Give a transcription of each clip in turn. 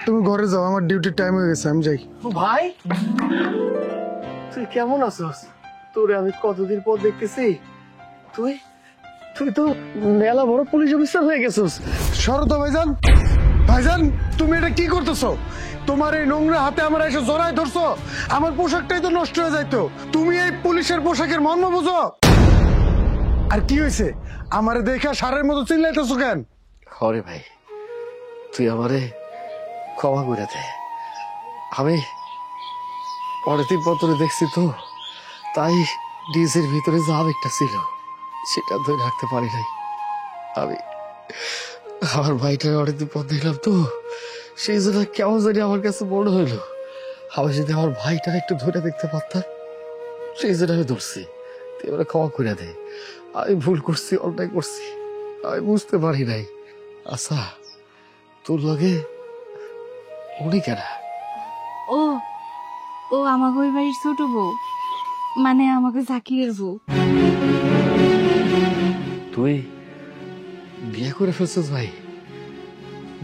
তুমি ঘরে যাও, আমার ডিউটির টাইম হয়ে গেছে, আমি যাই। ভাই তুই কেমন আছিস? তোরে আমি কতদিন পর দেখতেছি। তুই তুই তো মেলা বড় পুলিশ অফিসার হয়ে গেছিস। শরত ভাইজান, ভাইজান তুমি এটা কি করতেছো? তোমার এই নোংরা হাতে আমার এসে জড়াই ধরছো, আমার পোশাকটাই তো নষ্ট হয়ে যাইতো। তুমি এই পুলিশের পোশাকের মর্ম বুঝো? আর কি হয়েছে, আমারে দেখা সারের মতো চিল্লাইতেছো কেন? হরে ভাই, তুই আমারে ক্ষমা করে দে। আমি অনেকদিন পর তোরে দেখছি তো, তাই ডিজের ভিতরে যা আবেগটা ছিল সেটা ধরে রাখতে পারি নাই। আমি আমার ভাইটার অনেকদিন পর দেখলাম তো, সেই জন্য কেমন জানি আমার কাছে মনে হইলো আমি যদি আমার ভাইটার একটু ধরে দেখতে পারতাম, সেই জন্য আমি ধরছি। তুই এবারে ক্ষমা করে দে, আমি ভুল করছি, অন্যায় করছি, আমি বুঝতে পারি নাই। আচ্ছা, তোর লগে উনি কেন? ও ও আমাকে ওই বাড়ির ছোট বউ, মানে আমাকে জাকিরের বউ। তুই বিয়ে করে ফেলছিস ভাই?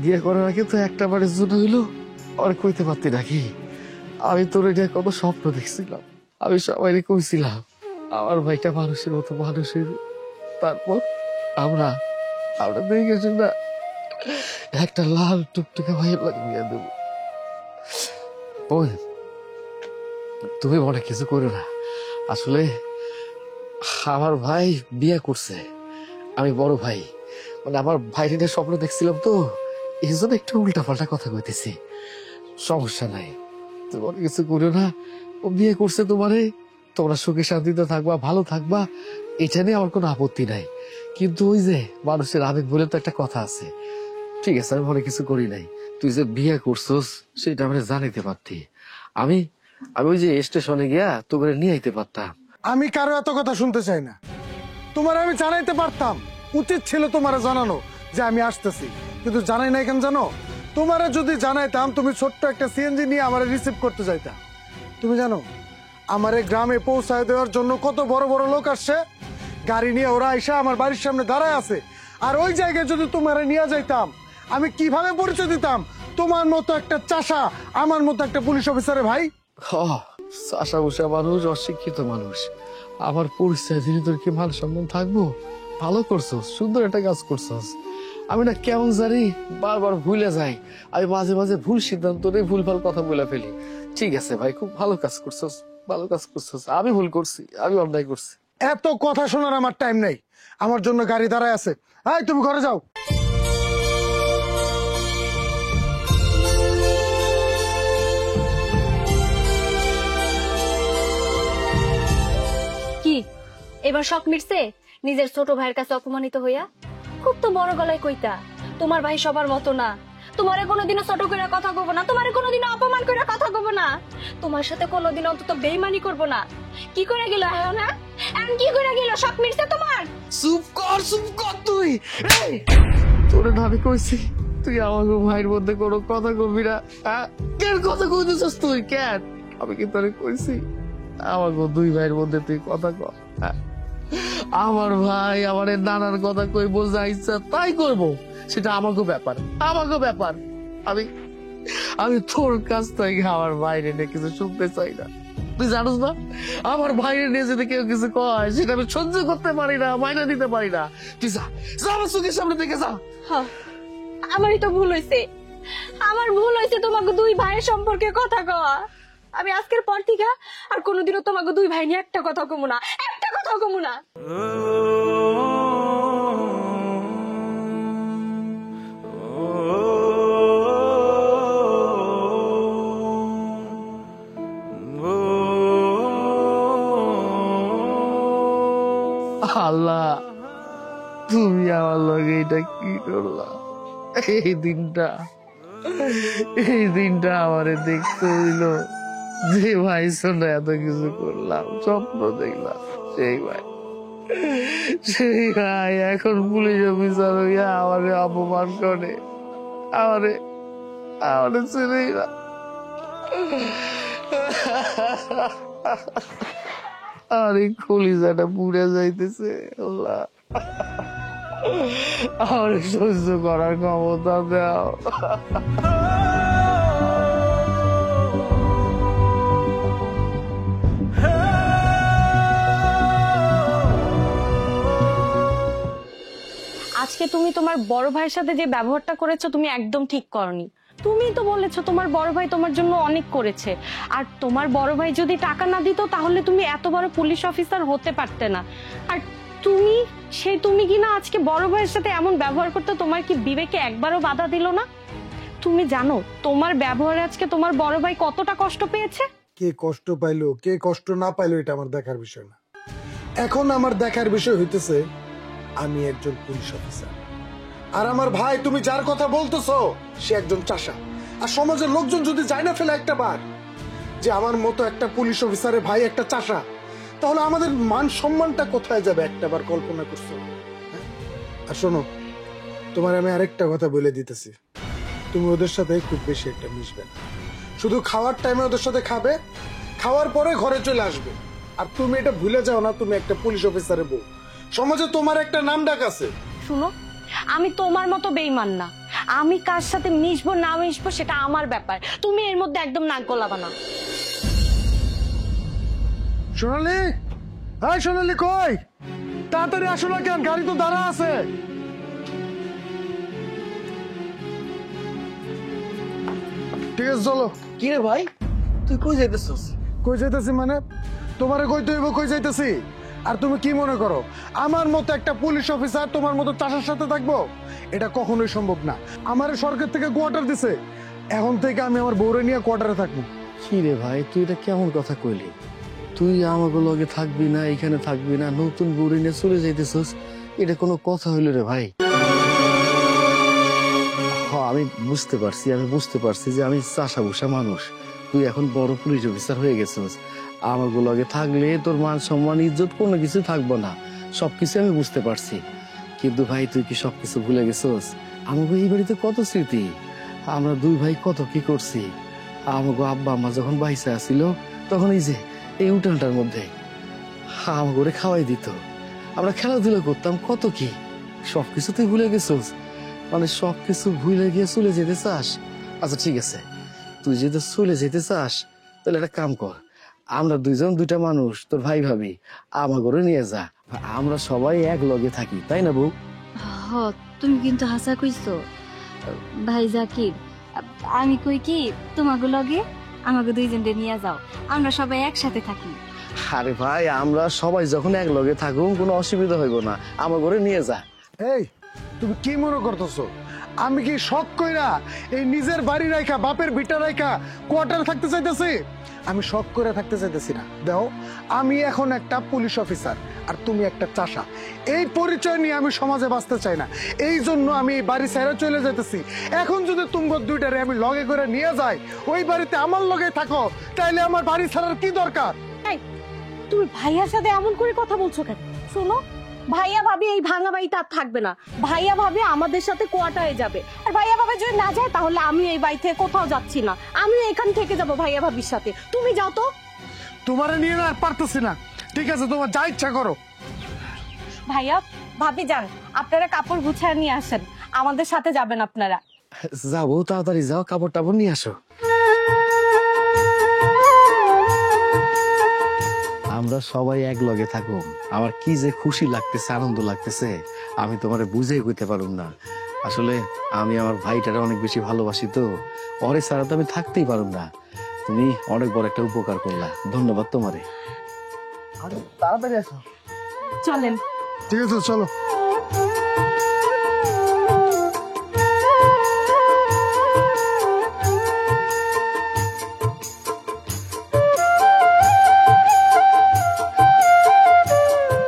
বিয়ে করার আগে তো একটা বারের জন্য হইলো আর কইতে পারতি নাকি? আমি তোর এটা কত স্বপ্ন দেখছিলাম, আমি সবাই কইছিলাম আমার ভাইটা মানুষের মতো মানুষের। তারপর আমরা আমরা দেখেছি না একটা লাল টুকটুকে ভাইয়ের লাগে বিয়ে দেবো। বোন, তুমি মনে কিছু করো না। আসলে আমার ভাই বিয়ে করছে, আমি বড় ভাই, মানে আমার ভাইটির স্বপ্ন দেখছিলাম তো, এই জন্য একটু উল্টা পাল্টা কথা কইতেছি। সমস্যা নাই, তুমি মনে কিছু করো না। ও বিয়ে করছে তোমারে, তোমরা সুখে শান্তিতে থাকবা, ভালো থাকবা, এটা নিয়ে আমার কোনো আপত্তি নাই। কিন্তু ওই যে মানুষের আবেগ বলে তো একটা কথা আছে। ঠিক আছে, আমি মনে কিছু করি নাই। তুই যে বিয়ে করছস সেটা আমরা জানাইতে পারতি। আমি আমি ওই যে স্টেশনে গিয়া তোকে নিয়ে আইতে পারতাম। আমি কারো এত কথা শুনতে চাই না। তোমার আমি জানাইতে পারতাম, উচিত ছিল তোমার জানানো যে আমি আসতেছি, কিন্তু জানাই নাই কেন জানো? তোমারে যদি জানাইতাম, তুমি ছোট্ট একটা সিএনজি নিয়ে আমারে রিসিভ করতে যাইতা। তুমি জানো আমারে গ্রামে পৌঁছায় দেওয়ার জন্য কত বড় বড় লোক আসছে, গাড়ি নিয়ে ওরা আইসা আমার বাড়ির সামনে দাঁড়ায় আছে। আর ওই জায়গায় যদি তোমারে নিয়ে যাইতাম, আমি কিভাবে পরিচয় দিতাম তোমার মতো একটা চাষা, আমার মতো একটা পুলিশ অফিসারে? ভাই আশা বসা মানুষ, অশিক্ষিত মানুষ, আমার পরিচয় দিনে তোর কি মান সম্মান থাকবো? ভালো করছস, সুন্দর একটা কাজ করছস। আমি না কেমন জানি বারবার ভুলে যাই, আমি মাঝে মাঝে ভুল সিদ্ধান্ত নেই, ভুলভাল কথা বলে ফেলি। ঠিক আছে ভাই, খুব ভালো কাজ করছস, ভালো কাজ করছস। আমি ভুল করছি, আমি অন্যায় করছি। এত কথা শোনার আমার টাইম নেই, আমার জন্য গাড়ি দাঁড়ায় আছে। এই তুমি ঘরে যাও। কি এবার শখ মিটছে নিজের ছোট ভাইয়ের কাছে অপমানিত হইয়া? খুব তো বড় গলায় কইতা তোমার ভাই সবার মতো না, তোমারে কোনোদিনও ছোট করে কথা কব না, তোমারে কোনোদিনও অপমান করে কথা কব না, তোমার সাথে কোনোদিন অন্তত বেইমানি করব না। কি করে গেল এখন? হ্যাঁ এখন কি করে গেল? শখ মিটছে তোমার? চুপ কর তুই। এই, তোরে না আমি কইছি তুই আমার ভাইয়ের মধ্যে কোনো কথা কবি না। কেন কথা কইতেছিস তুই? কেন? আমি কি তোরে কইছি আমার দুই ভাইয়ের মধ্যে তুই কথা কর? আমার ভাই আমার নানার কথা কই বোঝা ইচ্ছা তাই করবো, সেটা আমাকে ব্যাপার, আমাকে ব্যাপার। আমি আমি তোর কাছ থেকে আমার বাইরে নিয়ে কিছু শুনতে চাই না। তুই জানোস না আমার ভাইয়ের নিয়ে যদি কেউ কিছু কয় সেটা আমি সহ্য করতে পারি না, মাইনা দিতে পারি না। তুই যা, আমার চোখের সামনে থেকে যা। আমারই তো ভুল হয়েছে, আমার ভুল হয়েছে তোমাকে দুই ভাইয়ের সম্পর্কে কথা কওয়া। আমি আজকের পর থেকে আর কোনোদিনও তোমাকে দুই ভাই নিয়ে একটা কথা কমু না, একটা কথা কমু না। আল্লাহ, তুমি আমার লগে এটা কি করলা? এই দিনটা আমারে দেখতে হইলো যে ভাই শোনা এত কিছু করলাম, স্বপ্ন দেখলাম, সেই ভাই এখন পুলিশ অফিসার হইয়া আমারে অপমান করে, আমারে ছেড়ে না। আরে কলিজাটা পুড়ে যাইতেছে। আল্লাহ, আমার সহ্য করার ক্ষমতা দাও। আজকে তুমি তোমার বড় ভাইয়ের সাথে যে ব্যবহারটা করেছো তুমি একদম ঠিক করনি। তুমি তো বলেছো তোমার বড় ভাই তোমার জন্য অনেক করেছে, আর তোমার বড় ভাই যদি টাকা না দিত তাহলে তুমি এত বড় পুলিশ অফিসার হতে পারতে না। আর তুমি কিনা আজকে বড় ভাইয়ের সাথে এমন ব্যবহার করতে তোমার কি বিবেকে একবারও বাধা দিল না? তুমি জানো তোমার ব্যবহারে আজকে তোমার বড় ভাই কতটা কষ্ট পেয়েছে? কে কষ্ট পাইলো কে কষ্ট না পাইলো এটা আমার দেখার বিষয় না। এখন আমার দেখার বিষয় হইতেছে আমি একজন পুলিশ অফিসার, আর আমার ভাই তুমি যার কথা বলতেছো সে একজন চাষা। আর সমাজের লোকজন যদি যায় না ফেলে একটা বার যে আমার মতো একটা পুলিশ অফিসারের ভাই একটা চাষা, তাহলে আমাদের মান সম্মানটা কোথায় যাবে একটা বার কল্পনা করছো? হ্যাঁ? আর শোনো, তোমার আমি আরেকটা কথা বলে দিতেছি, তুমি ওদের সাথে খুব বেশি একটা মিশবে না। শুধু খাওয়ার টাইমে ওদের সাথে খাবে, খাওয়ার পরে ঘরে চলে আসবে। আর তুমি এটা ভুলে যাও না, তুমি একটা পুলিশ অফিসারের বউ, সমাজে তোমার একটা নাম ডাক আছে। শুনো, আমি তোমার মতো বেইমান না। আমি কার সাথে মিশবো না মিশবো সেটা আমার ব্যাপার, তুমি এর মধ্যে একদম নাক গলাবা না। সোনালি, হ্যাঁ সোনালি কই? তাড়াতাড়ি আসো না কেন, গাড়ি তো দাঁড়া আছে। ঠিক আছে চলো। কি রে ভাই, তুই কই যাইতেছস? কই যাইতেছি মানে? তোমারে কই তৈব কই যাইতেছি? আর তুমি কি মনে করো আমার মতো একটা পুলিশ অফিসার তোমার মতো চাষার সাথে থাকবো? এটা কখনোই সম্ভব না। আমার সরকার থেকে কোয়ার্টার দিছে, এখন থেকে আমি আমার বউরে নিয়ে কোয়ার্টারে থাকবো। কি রে ভাই, তুই এটা কেমন কথা কইলি? তুই আমাকে লগে থাকবি না, এখানে থাকবি না, নতুন বুড়ি নিয়ে চলে যাইতেছস, এটা কোনো কথা হইল রে ভাই? আমি বুঝতে পারছি যে আমি চাষা ভুষা মানুষ, তুই এখন বড় পুলিশ অফিসার হয়ে গেছিস। আমাকে লগে থাকলে তোর মান সম্মান ইজ্জত কোনো কিছু থাকবো না, সবকিছু আমি বুঝতে পারছি। কিন্তু ভাই তুই কি সবকিছু ভুলে গেছিস? আমাকে এই বাড়িতে কত স্মৃতি, আমরা দুই ভাই কত কি করছি। আমাকে আব্বা আম্মা যখন বাইসে আসছিল তখন এই যে এই উঠানটার মধ্যে আমাকে করে খাওয়াই দিত, আমরা খেলাধুলা করতাম কত কি। সবকিছু তুই ভুলে গেছিস? মানে সবকিছু ভুলে গিয়ে চলে যেতে চাস? আচ্ছা ঠিক আছে, তুই যদি চলে যেতে চাস তাহলে একটা কাম কর, আমরা দুইজন দুইটা মানুষ তোর ভাই ভাবি আমার ঘরে নিয়ে যা, আমরা সবাই এক লগে থাকি, তাই না বউ? হ, তুমি কিন্তু হাসা কইছো ভাই জাকির। আমি কই কি তোমাকে লগে আমাকে দুইজনকে নিয়ে যাও, আমরা সবাই একসাথে থাকি। আরে ভাই, আমরা সবাই যখন এক লগে থাকুম কোনো অসুবিধা হইব না, আমার ঘরে নিয়ে যা। এই তুমি কি মনে করতেছো আমি কি শখ কইরা এই নিজের বাড়ি রাখা বাপের ভিটা রাখা কোয়ার্টারে থাকতে চাইতেছি? আমি শখ করে থাকতে চাইতেছি না। দেখো, আমি এখন একটা পুলিশ অফিসার আর তুমি একটা চাষা, এই পরিচয় নিয়ে আমি সমাজে বাঁচতে চাই না। এই জন্য আমি এই বাড়ি ছেড়ে চলে যেতেছি। এখন যদি তুমগো দুইটারে আমি লগে করে নিয়ে যাই, ওই বাড়িতে আমার লগে থাকো, তাইলে আমার বাড়ি ছাড়ার কি দরকার? এই, তুমি ভাইয়ার সাথে এমন করে কথা বলছো কেন? শোনো, ভাইয়া ভাবি এই ভাঙা বাড়িতে আর থাকবে না, ভাইয়া ভাবি আমাদের সাথে কোয়ার্টারে যাবে। আর ভাইয়া ভাবি যদি না যায় তাহলে আমি এই বাড়ি থেকে কোথাও যাচ্ছি না, আমি এখান থেকে যাব ভাইয়া ভাবির সাথে। তুমি যাও তো। তোমারে নিয়ে না আর পারতেছি না। ঠিক আছে, তোমার যা ইচ্ছা করো। ভাইয়া ভাবি যান, আপনারা কাপড় গুছিয়ে নিয়ে আসেন, আমাদের সাথে যাবেন আপনারা। যাবো, তাড়াতাড়ি যাও, কাপড় টাপড় নিয়ে আসো। আমরা সবাই এক লগে থাকো, আমার কি যে খুশি লাগতেছে, আনন্দ লাগতেছে, আমি তোমারে বুঝেই কইতে পারুম না। আসলে আমি আমার ভাইটারে অনেক বেশি ভালোবাসি, তো ওরে ছাড়া তো আমি থাকতেই পারুম না। তুমি অনেক বড় একটা উপকার করলা, ধন্যবাদ তোমারে। তাড়াতাড়ি আসো। চলেন। ঠিক আছে চলো।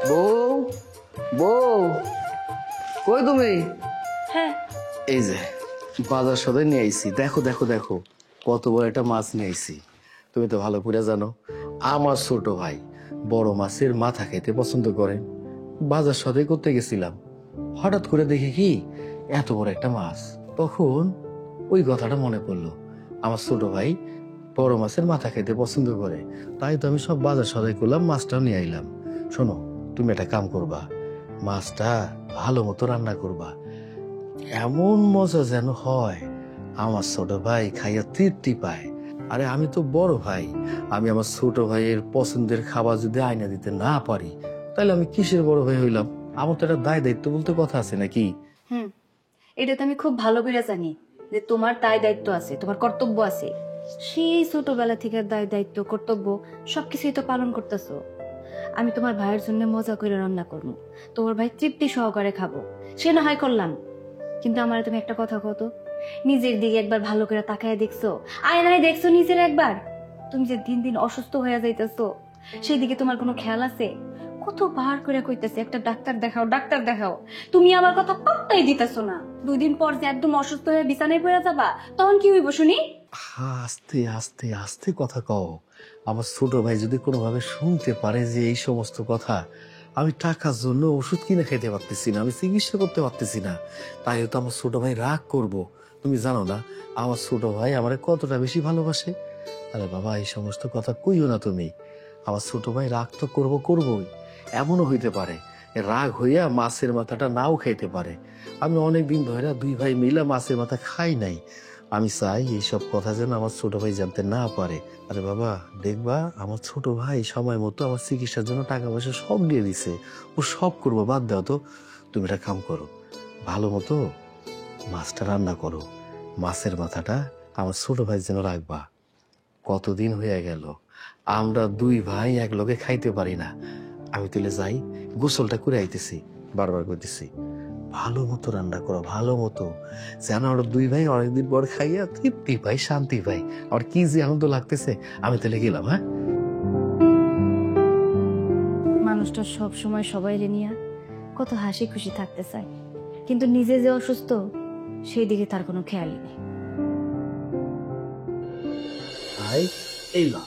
বউ, বউ, কই তুমি? হ্যাঁ, এই যে বাজার সদাই নিয়ে আইছি, দেখো দেখো দেখো কত বড় একটা মাছ নিয়ে আইছি। তুমি তো ভালো করে জানো আমার ছোট ভাই বড় মাছের মাথা খেতে পছন্দ করে। বাজার সদাই করতে গেছিলাম, হঠাৎ করে দেখি কি এত বড় একটা মাছ। তখন ওই কথাটা মনে পড়লো, আমার ছোট ভাই বড় মাছের মাথা খেতে পছন্দ করে, তাই তো আমি সব বাজার সদাই করলাম, মাছটাও নিয়ে আইলাম। শোনো, তুমি একটা কাম করবা, মাছটা ভালো মতো রান্না করবা, এমন মজা যেন হয় আমার ছোট ভাই খাইয়া তৃপ্তি পায়। আরে আমি তো বড় ভাই, আমি আমার ছোট ভাইয়ের পছন্দের খাবার যদি আইনা দিতে না পারি তাহলে আমি কিসের বড় ভাই হইলাম? আমার তো একটা দায় দায়িত্ব বলতে কথা আছে নাকি? হুম, এটা তো আমি খুব ভালো করে জানি যে তোমার দায় দায়িত্ব আছে, তোমার কর্তব্য আছে। সেই ছোটবেলা থেকে দায় দায়িত্ব কর্তব্য সবকিছুই তো পালন করতেছো। আমি তোমার ভাইয়ের জন্য মজা করে রান্না করবো, তোমার ভাই তৃপ্তি সহকারে খাবো, সে না হয় করলাম। কিন্তু আমার তুমি একটা কথা কত, নিজের দিকে একবার ভালো করে তাকায় দেখছো? আয়নায় দেখছো নিজের একবার? তুমি যে দিন দিন অসুস্থ হয়ে যাইতেছো, সেই দিকে তোমার কোনো খেয়াল আছে? কতবার করে কইতেছি একটা ডাক্তার দেখাও, ডাক্তার দেখাও, তুমি আমার কথা পাত্তাই দিতেছো না। 2 দিন পর যে একদম অসুস্থ হয়ে বিছানায় পড়ে যাবা, তখন কি হইব শুনি? আস্তে আস্তে আস্তে কথা কও। আমার ছোট ভাই যদি কোনোভাবে শুনতে পারে যে এই সমস্ত কথা, আমি টাকার জন্য ওষুধ কিনে খেতে পারতেছি না, আমি চিকিৎসা করতে পারতেছি না, তাই তো আমার ছোট ভাই রাগ করব। তুমি জানো না আমার ছোট ভাই আমারে কতটা বেশি ভালোবাসে। আরে বাবা, এই সমস্ত কথা কইও না তুমি। আমার ছোট ভাই রাগ তো করবই। এমনও হইতে পারে রাগ হইয়া মাছের মাথাটা নাও খাইতে পারে। আমি অনেকদিন ধরে 2 ভাই মিলে মাছের মাথা খাই নাই। আমি চাই এইসব কথা যেন আমার ছোট ভাই জানতে না পারে। আরে বাবা, দেখবা আমার ছোট ভাই সময় মতো আমার চিকিৎসার জন্য টাকা পয়সা সব দিয়ে দিছে। ও সব করবো, বাদ দাও তো। তুমি একটা কাম করো, ভালো মতো মাছটা রান্না করো, মাছের মাথাটা আমার ছোট ভাই যেন রাখবা। কতদিন হয়ে গেল আমরা 2 ভাই এক লগে খাইতে পারি না। আমি তুলে যাই, গোসলটা করে আইতেছি, বারবার করতেছি ভালো মতো রান্না করো, ভালো মতো, যেন আমরা 2 ভাই অনেকদিন পর খাইয়া তৃপ্তি পাই, শান্তি পাই। আমার কি যে আনন্দ লাগতেছে। আমি তাহলে গেলাম। হ্যাঁ, মানুষটা সব সময় সবাই নিয়ে কত হাসি খুশি থাকতে চায়, কিন্তু নিজে যে অসুস্থ সেই দিকে তার কোনো খেয়ালই নেই। ভাই এই না,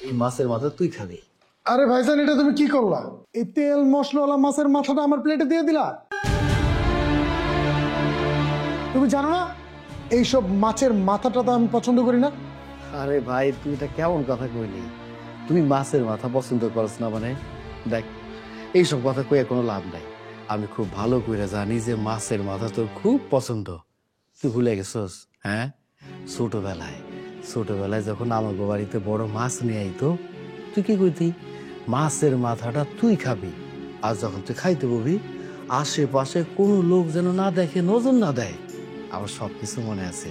এই মাছের মাথা তুই খাবি। আরে ভাইজান, এটা তুমি কি করলা? এই তেল মশলাওয়ালা মাছের মাথাটা আমার প্লেটে দিয়ে দিলা। তুমি জানো না এইসব মাছের মাথাটা তো আমি পছন্দ করি না। আরে ভাই, তুই এটা কেমন কথা কইলি? তুই মাছের মাথা পছন্দ করছ না মানে? দেখ, এইসব কথা কইয়া কোনো লাভ নাই। আমি খুব ভালো করে জানি যে মাছের মাথা তোর খুব পছন্দ। তুই ভুলে গেছস? হ্যাঁ, ছোটবেলায় যখন আমাগো বাড়িতে বড় মাছ নিয়ে আইতো, তুই কি কইতি? মাছের মাথাটা তুই খাবি। আর যখন তুই খাইতে বলবি, আশেপাশে কোনো লোক যেন না দেখে, নজর না দেয়। আমার সবকিছু মনে আছে।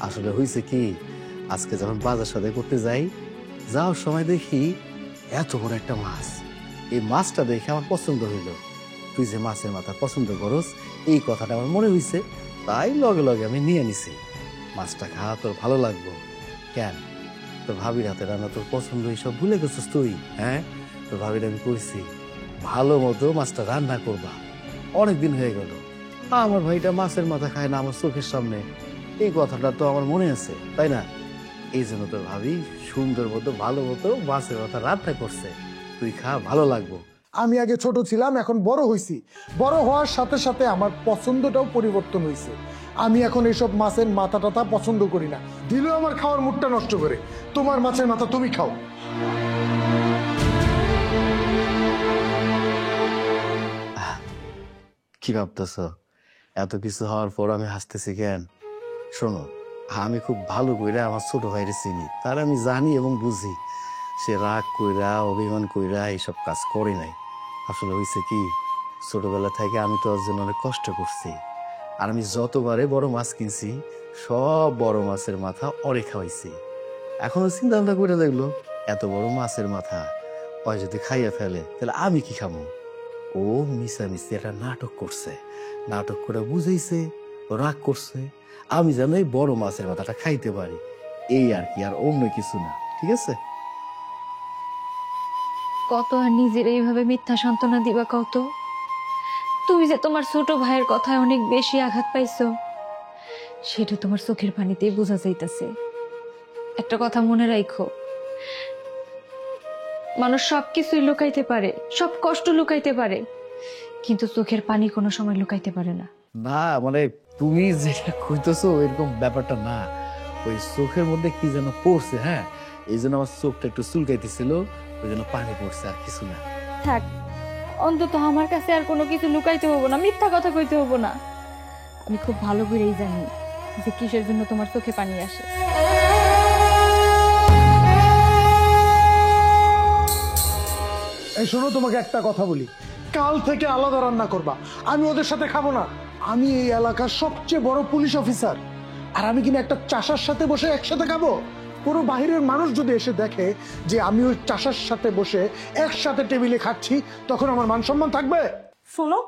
আসলে হয়েছে কি, আজকে যখন বাজার সদাই করতে যাই, যাওয়ার সময় দেখি এত বড় একটা মাছ। এই মাছটা দেখে আমার পছন্দ হইল। তুই যে মাছের মাথা পছন্দ করস, এই কথাটা আমার মনে হইছে, তাই লগে লগে আমি নিয়ে নিছি। মাছটা খাওয়া তোর ভালো লাগবো কেন? তোর ভাবির হাতে রান্না তোর পছন্দ, এইসব ভুলে গেছিস তুই? হ্যাঁ, তোর ভাবির আমি কইছি ভালো মতো মাছটা রান্না করবা। অনেকদিন হয়ে গেল আমার ভাইটা মাছের মাথা খায় না আমার চোখের সামনে। এই কথাটা তো আমার মনে আছে, তাই না? এই জন্য তোর ভাবি সুন্দর মতো ভালো মতো মাছের মাথা রান্না করছে। তুই খা, ভালো লাগবো। আমি আগে ছোট ছিলাম, এখন বড় হইছি। বড় হওয়ার সাথে সাথে আমার পছন্দটাও পরিবর্তন হয়েছে। আমি এখন এইসব মাছের মাথা টাথা পছন্দ করি না। দিলেও আমার খাওয়ার মুডটা নষ্ট করে। তোমার মাছের মাথা তুমি খাও। কি ভাবতেছ? এত কিছু হওয়ার পর আমি হাসতেছি কেন? শোনো, আমি খুব ভালো কইরা আমার ছোট ভাইরে চিনি। তার আমি জানি এবং বুঝি সে রাগ কইরা, অভিমান কইরা এইসব কাজ করে নাই। আসলে হয়েছে কি, ছোটবেলা থেকে আমি তো ওর জন্য অনেক কষ্ট করছি। আর আমি যতবারে বড় মাছ কিনছি, সব বড় মাছের মাথা ওরে খাওয়াইছি। এখনো চিন্তা ভাবনা করে দেখলো, এত বড় মাছের মাথা ওই যদি খাইয়া ফেলে, তাহলে আমি কি খাবো? ও মিশামিশি একটা নাটক করছে। নাটক করে বুঝাইছে, রাগ করছে আমি যেন এই বড় মাছের মাথাটা খাইতে পারি। এই আর কি, আর অন্য কিছু না। ঠিক আছে? কত আর নিজের এইভাবে মিথ্যা সান্ত্বনা দিবা কত? তুমি যে তোমার ছোট ভাইয়ের কথায় অনেক বেশি আঘাত পাইছো, সেটা তোমার চোখের পানিতেই বোঝা যাইতাছে। একটা কথা মনে রাখো, মানুষ সবকিছুই লুকাইতে পারে, সব কষ্ট লুকাইতে পারে, কিন্তু চোখের পানি কোনো সময় লুকাইতে পারে না। না মানে তুমি যেটা কইতেছো এরকম ব্যাপারটা না। ওই চোখের মধ্যে কি যেন পড়ছে, হ্যাঁ, এই জন্য আমার চোখটা একটু চুলকাইতেছিল, ওই জন্য পানি পড়ছে, আর কিছু না। থাক, অন্তত আমার কাছে আর কোনো কিছু লুকাইতে হবো না, মিথ্যা কথা কইতে হবো না। আমি খুব ভালো করেই জানি যে কিসের জন্য তোমার চোখে পানি আসে। এই শোনো, তোমাকে একটা কথা বলি, কাল থেকে আলাদা রান্না করবা। আমি ওদের সাথে খাবো না। আমি এই এলাকার সবচেয়ে বড় পুলিশ অফিসার, আর আমি কিনা একটা চাষার সাথে বসে একসাথে খাবো? পুরো বাহিরের মানুষ যদি এসে দেখে যে আমি ওই চাষার সাথে বসে একসাথে টেবিলে খাচ্ছি, তখন আমার মান সম্মান থাকবে? শোনো,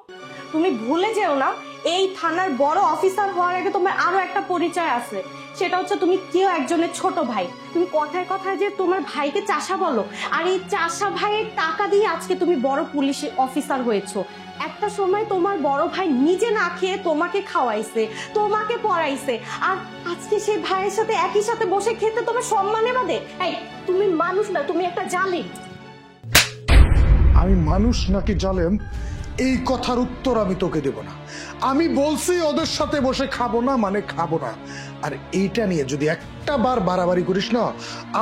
তুমি ভুলে যেও না, এই থানার বড় অফিসার হওয়ার আগে তোমার আরো একটা পরিচয় আছে। সেটা হচ্ছে তুমি কেউ একজনের ছোট ভাই। তুমি কথায় কথায় যে তোমার ভাইকে চাষা বলো, আর এই চাষা ভাইয়ের টাকা দিয়ে আজকে তুমি বড় পুলিশ অফিসার হয়েছো। একটা সময় তোমার বড় ভাই নিজে না খেয়ে তোমাকে খাওয়াইছে, তোমাকে পড়াইছে, আর আজকে সেই ভাইয়ের সাথে একই সাথে বসে খেতে তোমার সম্মানে বাদে? এই তুমি মানুষ না, তুমি একটা জালিম। আমি মানুষ নাকি জালেম, এই কথার উত্তর আমি তোকে দেব না। আমি বলছি ওদের সাথে বসে খাবো না মানে খাবো না। আর এইটা নিয়ে যদি একটা বার বাড়াবাড়ি করিস না,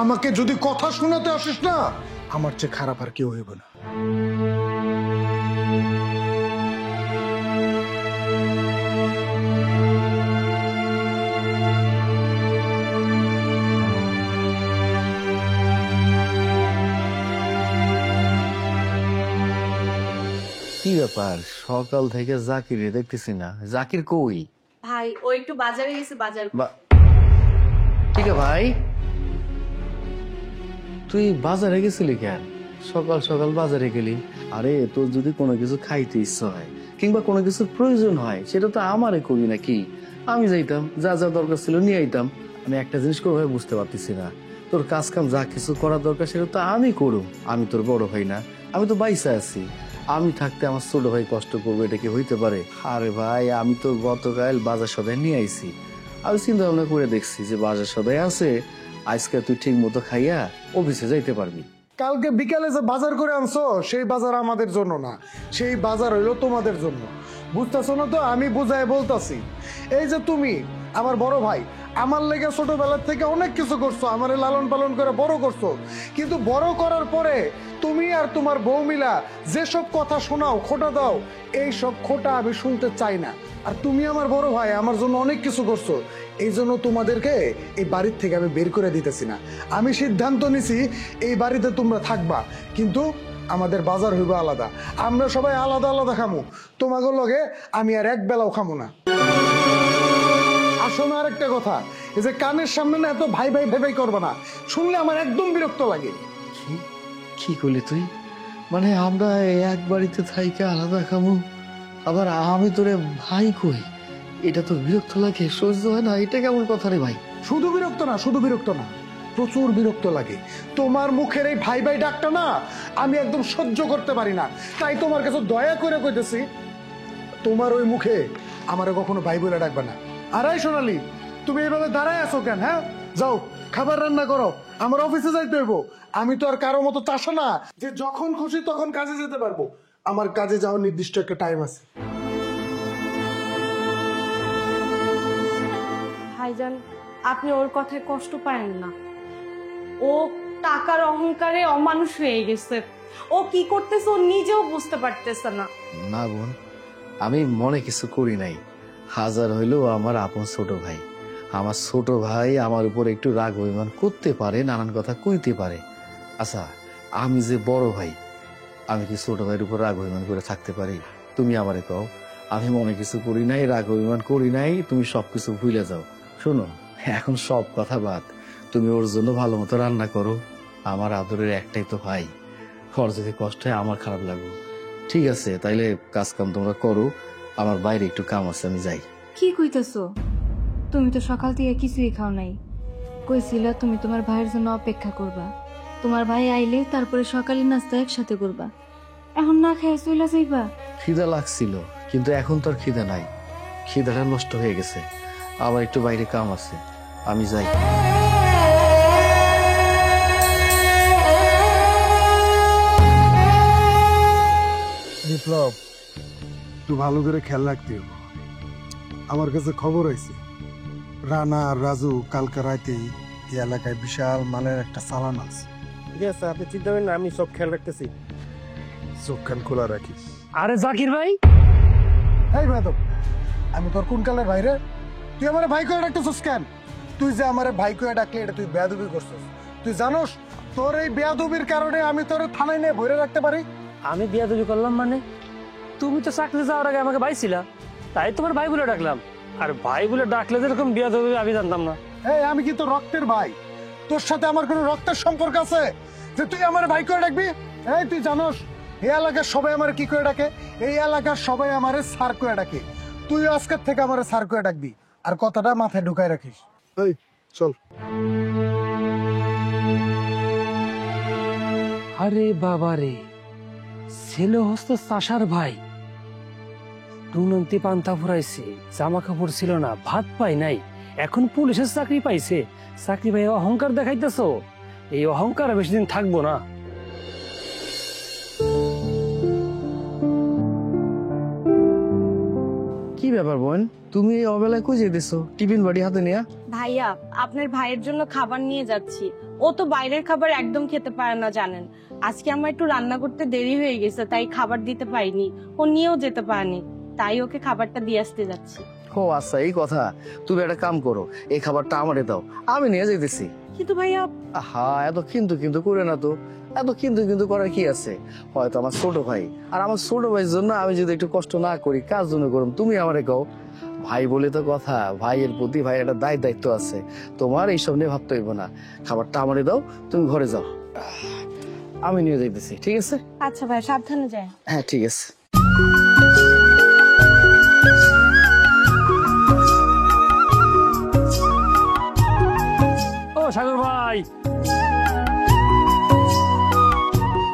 আমাকে যদি কথা শোনাতে আসিস না, আমার চেয়ে খারাপ আর কেউ হইব না। কি ব্যাপার, সকাল থেকে জাকির দেখতেছি না? জাকির কই? ভাই ও একটু বাজারে গেছে, বাজার। ঠিক আছে ভাই, তুই বাজারে গেছিলি কেন? সকাল সকাল বাজারে গেলি? আরে তোর যদি কোনো কিছু খাইতে ইচ্ছা হয় কিংবা কোনো কিছুর প্রয়োজন হয়, সেটা তো আমারে করি নাকি? আমি যাইতাম, যা যা দরকার ছিল নিয়ে আইতাম। আমি একটা জিনিস কোনোভাবে বুঝতে পারতেছি না, তোর কাজ কাম যা কিছু করার দরকার সেটা তো আমি করুম। আমি তোর বড় ভাই না? আমি তো বাইসা আছি, আমি থাকতে আমার ছোট ভাই কষ্ট করবো, এটা কি হইতে পারে? আরে ভাই, আমি তো গতকাল বাজার সদাই নিয়ে আইছি। আমি চিন্তা ভাবনা করে দেখছি যে বাজার সদাই আছে, আজকে তুই ঠিক মতো খাইয়া অফিসে যাইতে পারবি। কালকে বিকালে যে বাজার করে আনছো, সেই বাজার আমাদের জন্য না, সেই বাজার হইলো তোমাদের জন্য। বুঝতেছো না তো? আমি বুঝাই বলতাছি। এই যে তুমি আমার বড় ভাই, আমার লেগে ছোটবেলার থেকে অনেক কিছু করছো, আমারে লালন পালন করে বড় করছো, কিন্তু বড় করার পরে তুমি আর তোমার বউ মিলা যেসব কথা শোনাও, খোটা দাও, এই সব খোটা আমি শুনতে চাই না। আর তুমি আমার বড় ভাই, আমার জন্য অনেক কিছু করছো, এই জন্য তোমাদেরকে এই বাড়ির থেকে আমি বের করে দিতেছি না। আমি সিদ্ধান্ত নিছি এই বাড়িতে তোমরা থাকবা, কিন্তু আমাদের বাজার হইব আলাদা। আমরা সবাই আলাদা আলাদা খামু, তোমাদের লগে আমি আর এক বেলাও খামু না। আসলে আরেকটা কথা, এই যে কানের সামনে না এত ভাই ভাই ভাই ভাই করবা না, শুনলে আমার একদম বিরক্ত লাগে। কি কি করলি তুই? মানে আমরা এক বাড়িতে থাইকে আলাদা খামু, আবার আমি তোরে ভাই কই? এটা তো বিরক্ত লাগে, সহ্য হয় না। এটা কেমন কথা রে ভাই? শুধু বিরক্ত না, শুধু বিরক্ত না, প্রচুর বিরক্ত লাগে। তোমার মুখের এই ভাই ভাই ডাকটা না আমি একদম সহ্য করতে পারি না। তাই তোমার কাছে দয়া করে কইতেছি, তোমার ওই মুখে আমারে কখনো ভাই বলে ডাকবে না। আর এই সোনালি, তুমি এইভাবে দাঁড়ায় আছো কেন? হ্যাঁ, যাও খাবার রান্না করো, আমার অফিসে যাইতে হইব। আমি তো আর কারো মতো চাষা না যে যখন খুশি তখন কাজে যেতে পারবো। আমার কাজে যাওয়ার নির্দিষ্ট একটা টাইম আছে। ভাইজান, আপনি ওর কথায় কষ্ট পায়েন না। ও টাকার অহংকারে অমানুষ হয়ে গেছে। ও কি করতেছে ও নিজেও বুঝতে পারতেছে না। না বোন, আমি মনে কিছু করি নাই। হাজার হইলেও আমার আপন ছোট ভাই। আমার ছোট ভাই আমার উপর একটু রাগ অভিমান করতে পারে, নানান কথা কইতে পারে। আচ্ছা, আমি যে বড় ভাই, আমি কি ছোট ভাইয়ের উপর রাগ অভিমান করে থাকতে পারি? তুমি আমারে কও, আমি মনে কিছু করি নাই, রাগ অভিমান করি নাই, তুমি সবকিছু ভুলে যাও। শোনো, এখন সব কথা বাদ, তুমি ওর জন্য ভালো মতো রান্না করো। আমার আদরের একটাই তো ভাই, ওর যদি কষ্ট হয় আমার খারাপ লাগবে। ঠিক আছে, তাইলে কাজ কাম তোমরা করো, আমার বাইরে একটু কাম আছে, আমি যাই। কি কইতেছো? তুমি তো সকাল থেকে কিছুই খাও নাই। কইছিলা তুমি তোমার ভাইয়ের জন্য অপেক্ষা করবা, তোমার ভাই আইলে তারপরে সকালের নাস্তা একসাথে করবা। এখন না খেয়ে চইলা যাইবা? খিদা লাগছিল, কিন্তু এখন তো আর খিদা নাই, খিদাটা নষ্ট হয়ে গেছে। আবার একটু বাইরে কাম আছে, আমি যাই। বিপ্লব, তুই ভালো করে খেয়াল রাখতে হবে। আমার কাছে খবর হয়েছে রানা আর রাজু কালকে রাতে এই এলাকায় বিশাল মানের একটা চালান আছে। ঠিক আছে, আপনি চিন্তা করেন না, আমি সব খেয়াল রাখতেছি। চোখ কান খোলা রাখিস। আরে জাকির ভাই, এই বেদব, আমি তোর কোন কালের ভাইরে? তুই আমার ভাই করে ডাকতেছিস কেন? তুই যে আমার ভাই করে ডাকলে এটা তুই বেয়াদবি করছিস। তুই জানোস তোর এই বেয়াদবির কারণে আমি তোর থানায় নিয়ে ভরে রাখতে পারি। আমি বিয়াদবি করলাম মানে? তুমি তো চাকরি যাওয়ার আগে আমাকে ভাই ছিলা, তাই তোমার ভাই বলে ডাকলাম। আর ভাই বলে ডাকলে যেরকম বিয়া দেবে আমি জানতাম না। এই আমি কি তোর রক্তের ভাই? তোর সাথে আমার কোনো রক্তের সম্পর্ক আছে যে তুই আমার ভাই করে ডাকবি? এই তুই জানোস এই এলাকার সবাই আমার কি করে ডাকে? এই এলাকার সবাই আমার স্যার করে ডাকে। তুই আজকের থেকে আমার স্যার করে ডাকবি, আর কথাটা মাথায় ঢুকায় রাখিস। এই চল। আরে বাবা রে, ছেলে হস্ত চাষার ভাই, টুনন্তি পান্তা ফুরাইছে, জামা কাপড় ছিল না, ভাত পাই নাই, এখন পুলিশের চাকরি পাইছে। চাকরি পাই অহংকার দেখাইতেছো? এই অহংকার বেশি দিন থাকবো না। কি ব্যাপার বোন, তুমি এই অবেলায় কই যেতেছো টিফিন বাড়ি হাতে নিয়া? ভাইয়া, আপনার ভাইয়ের জন্য খাবার নিয়ে যাচ্ছি। ও তো বাইরের খাবার একদম খেতে পারে না জানেন। আজকে আমার একটু রান্না করতে দেরি হয়ে গেছে, তাই খাবার দিতে পারিনি। ও নিয়েও যেতে পারেনি, তাই ওকে খাবারটা দিয়ে আসতে যাচ্ছি। ও আচ্ছা, এই কথা। তুমি একটা কাম করো, এই খাবারটা আমারে দাও, আমি নিয়ে যাইতেছি। কিন্তু ভাইয়া, আহা, এত কিন্তু কিন্তু করে না তো। এত কিন্তু কিন্তু করার কি আছে? হয়তো আমার ছোট ভাই, আর আমার ছোট ভাইয়ের জন্য আমি যদি একটু কষ্ট না করি, কাজ জন্য করুম, তুমি আমারে কও। ভাই বলে তো কথা, ভাইয়ের প্রতি ভাইয়ের একটা দায়িত্ব আছে। তোমার এইসব নিয়ে ভাবতে হইব না। খাবারটা আমারে দাও, তুমি ঘরে যাও, আমি নিয়ে যাইতেছি। ঠিক আছে? আচ্ছা ভাই, সাবধানে যায়। হ্যাঁ ঠিক আছে। ও সাগর ভাই,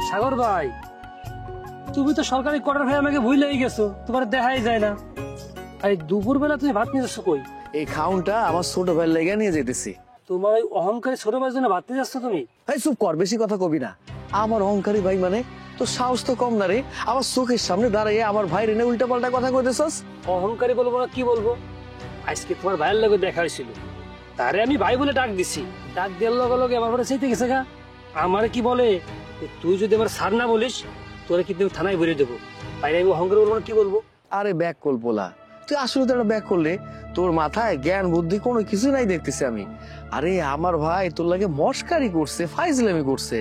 সাগর ভাই, তুমি তো সরকারি কোয়ার্টার ভাই আমাকে ভুলেই গেছো, তোমার দেখাই যায় না। আর দুপুর বেলা তুমি ভাত নিয়ে যাচ্ছ কই? এই খাউনটা আমার ছোট ভাইয়ের লেগে নিয়ে যেতেছি। তোমার ওই অহংকারী ছোট ভাইয়ের জন্য ভাত নিয়ে যাচ্ছ তুমি? এই চুপ কর, বেশি কথা কবি না। আমার অহংকারী ভাই মানে? তো সাহস তো কম না রে, আমার চোখের সামনে দাঁড়িয়ে আমার ভাই রেনে উল্টা পাল্টা কথা কইতেছস। অহংকারী বলবো না কি বলবো? আজকে তোমার ভাইয়ের লগে দেখা হয়েছিল, তারে আমি ভাই বলে ডাক দিছি। ডাক দেওয়ার লগে লগে আমার ঘরে চাইতে গেছে গা। আমারে কি বলে, যে তুই যদি আমার সার না বলিস, তোরে কিন্তু আমি থানায় ভরে দেবো। বাইরে আমি অহংকার বলবো না কি বলবো? আরে ব্যাক কল পোলা, তুই আসলে তো একটা ব্যাক করলে। তোর মাথায় জ্ঞান বুদ্ধি কোনো কিছু নাই দেখতেছি আমি। আরে আমার ভাই তোর লাগে মস্কারি করছে, ফাইজলামি করছে।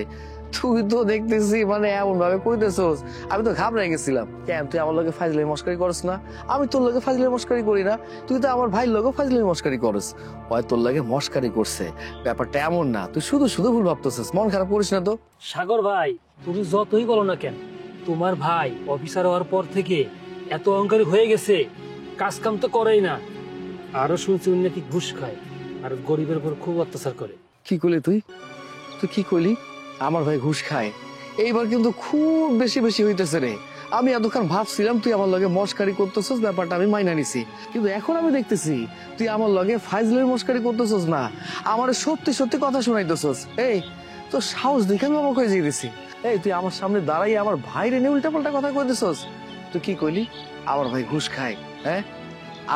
তুই তো দেখতেছি মানে এমন ভাবে কইতেছস, আমি তো ঘাবড়াই গেছিলাম। কেন তুই আমার লগে ফাইজলামি মস্কারি করস না? আমি তোর লগে ফাইজলামি মস্কারি করি না? তুই তো আমার ভাইয়ের লগে ফাইজলামি মস্কারি করস। হয় তোর লাগে মস্কারি করছে, ব্যাপারটা এমন না। তুই শুধু শুধু ভুল ভাবতেছিস, মন খারাপ করিস না তো। সাগর ভাই, তুমি যতই বলো না কেন, তোমার ভাই অফিসার হওয়ার পর থেকে এত অহংকারী হয়ে গেছে, কাজ কাম তো করেই না। আরো শুনছি উনি নাকি ঘুষ খায় আর গরিবের উপর খুব অত্যাচার করে। কি করলি তুই? তুই কি করলি? আমার ভাই ঘুষ খায়? এইবার কিন্তু খুব বেশি বেশি হইতেছে রে। আমি এতক্ষণ ভাবছিলাম তুই আমার লগে মস্কারি করতেছস, ব্যাপারটা আমি মাইনা নিছি। কিন্তু এখন আমি দেখতেছি তুই আমার লগে ফাইজলামি মস্কারি করতেছস না, আমার সত্যি সত্যি কথা শোনাইতেছস। এই তোর সাহস দেখে আমি অবাক হয়ে যেতেছি। এই তুই আমার সামনে দাঁড়াই আমার ভাই রে উল্টা পাল্টা কথা কইতেছস। তুই কি কইলি? আমার ভাই ঘুষ খায়? হ্যাঁ,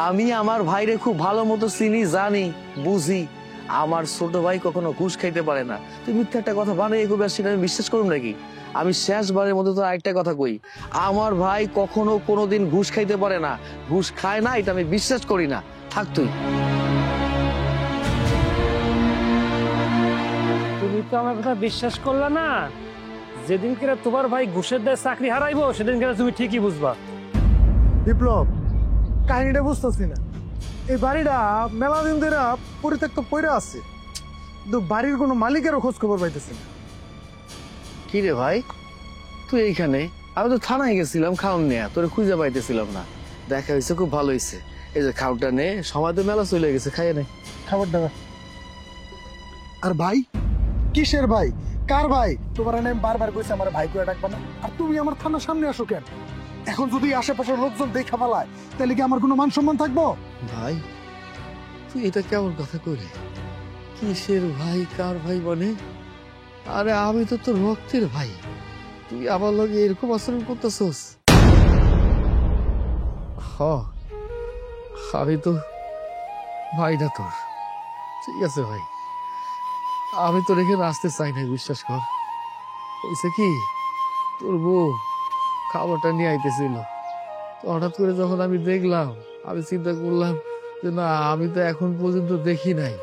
আমি আমার ভাইরে খুব ভালো মতো চিনি, জানি, বুঝি। আমার ছোট ভাই কখনো ঘুষ খাইতে পারে না। তুই মিথ্যা একটা কথা বানিয়ে কবি, আর সেটা আমি বিশ্বাস করুন নাকি? আমি শেষবারের মধ্যে তো আরেকটা কথা কই, আমার ভাই কখনো কোনোদিন ঘুষ খাইতে পারে না। ঘুষ খায় না, এটা আমি বিশ্বাস করি না। থাক তুই। তুমি তো আমার কথা বিশ্বাস করলা না। যেদিন কিনা তোমার ভাই ঘুষের দায়ে চাকরি হারাইবো, সেদিন কিনা তুমি ঠিকই বুঝবা। বিপ্লব, কাহিনীটা বুঝতেছি না। এই বাড়িটা মেলা দিন ধরে পরিত্যক্ত পড়ে আছে, কিন্তু বাড়ির কোনো মালিকেরও খোঁজ খবর পাইতেছি না। কি রে ভাই, তুই এইখানে? আমি তো থানায় গেছিলাম খাউন নেয়া, তোরে খুঁজে পাইতেছিলাম না। দেখা হয়েছে, খুব ভালো হয়েছে। এই যে খাউনটা নে, সময় তো মেলা চলে গেছে, খাইয়ে নে। খাবার দাবার। আর ভাই? কিসের ভাই? কার ভাই? তোমার আমি বারবার কইছি আমার ভাই করে ডাকবা না, আর তুমি আমার থানার সামনে আসো কেন? এখন যদি আশেপাশের লোকজন দেখা ফেলায়, তাহলে কি আমার কোনো মান সম্মান থাকবো? ভাই, তুই এটা কেমন কথা কইলি? কিসের ভাই, কার ভাই বনে? আরে আমি তো তোর রক্তের ভাই, তুই আমার লগে এরকম আচরণ করতেছস? আমি তো ভাই না তোর। ঠিক আছে ভাই, আমি তো রেখে আসতে চাই না, বিশ্বাস কর। হয়েছে কি, তোর বউ খাবারটা নিয়ে আইতেছিল, তো হঠাৎ করে যখন আমি দেখলাম, আমি চিন্তা করলাম যে না, আমি তো এখন পর্যন্ত দেখি নাই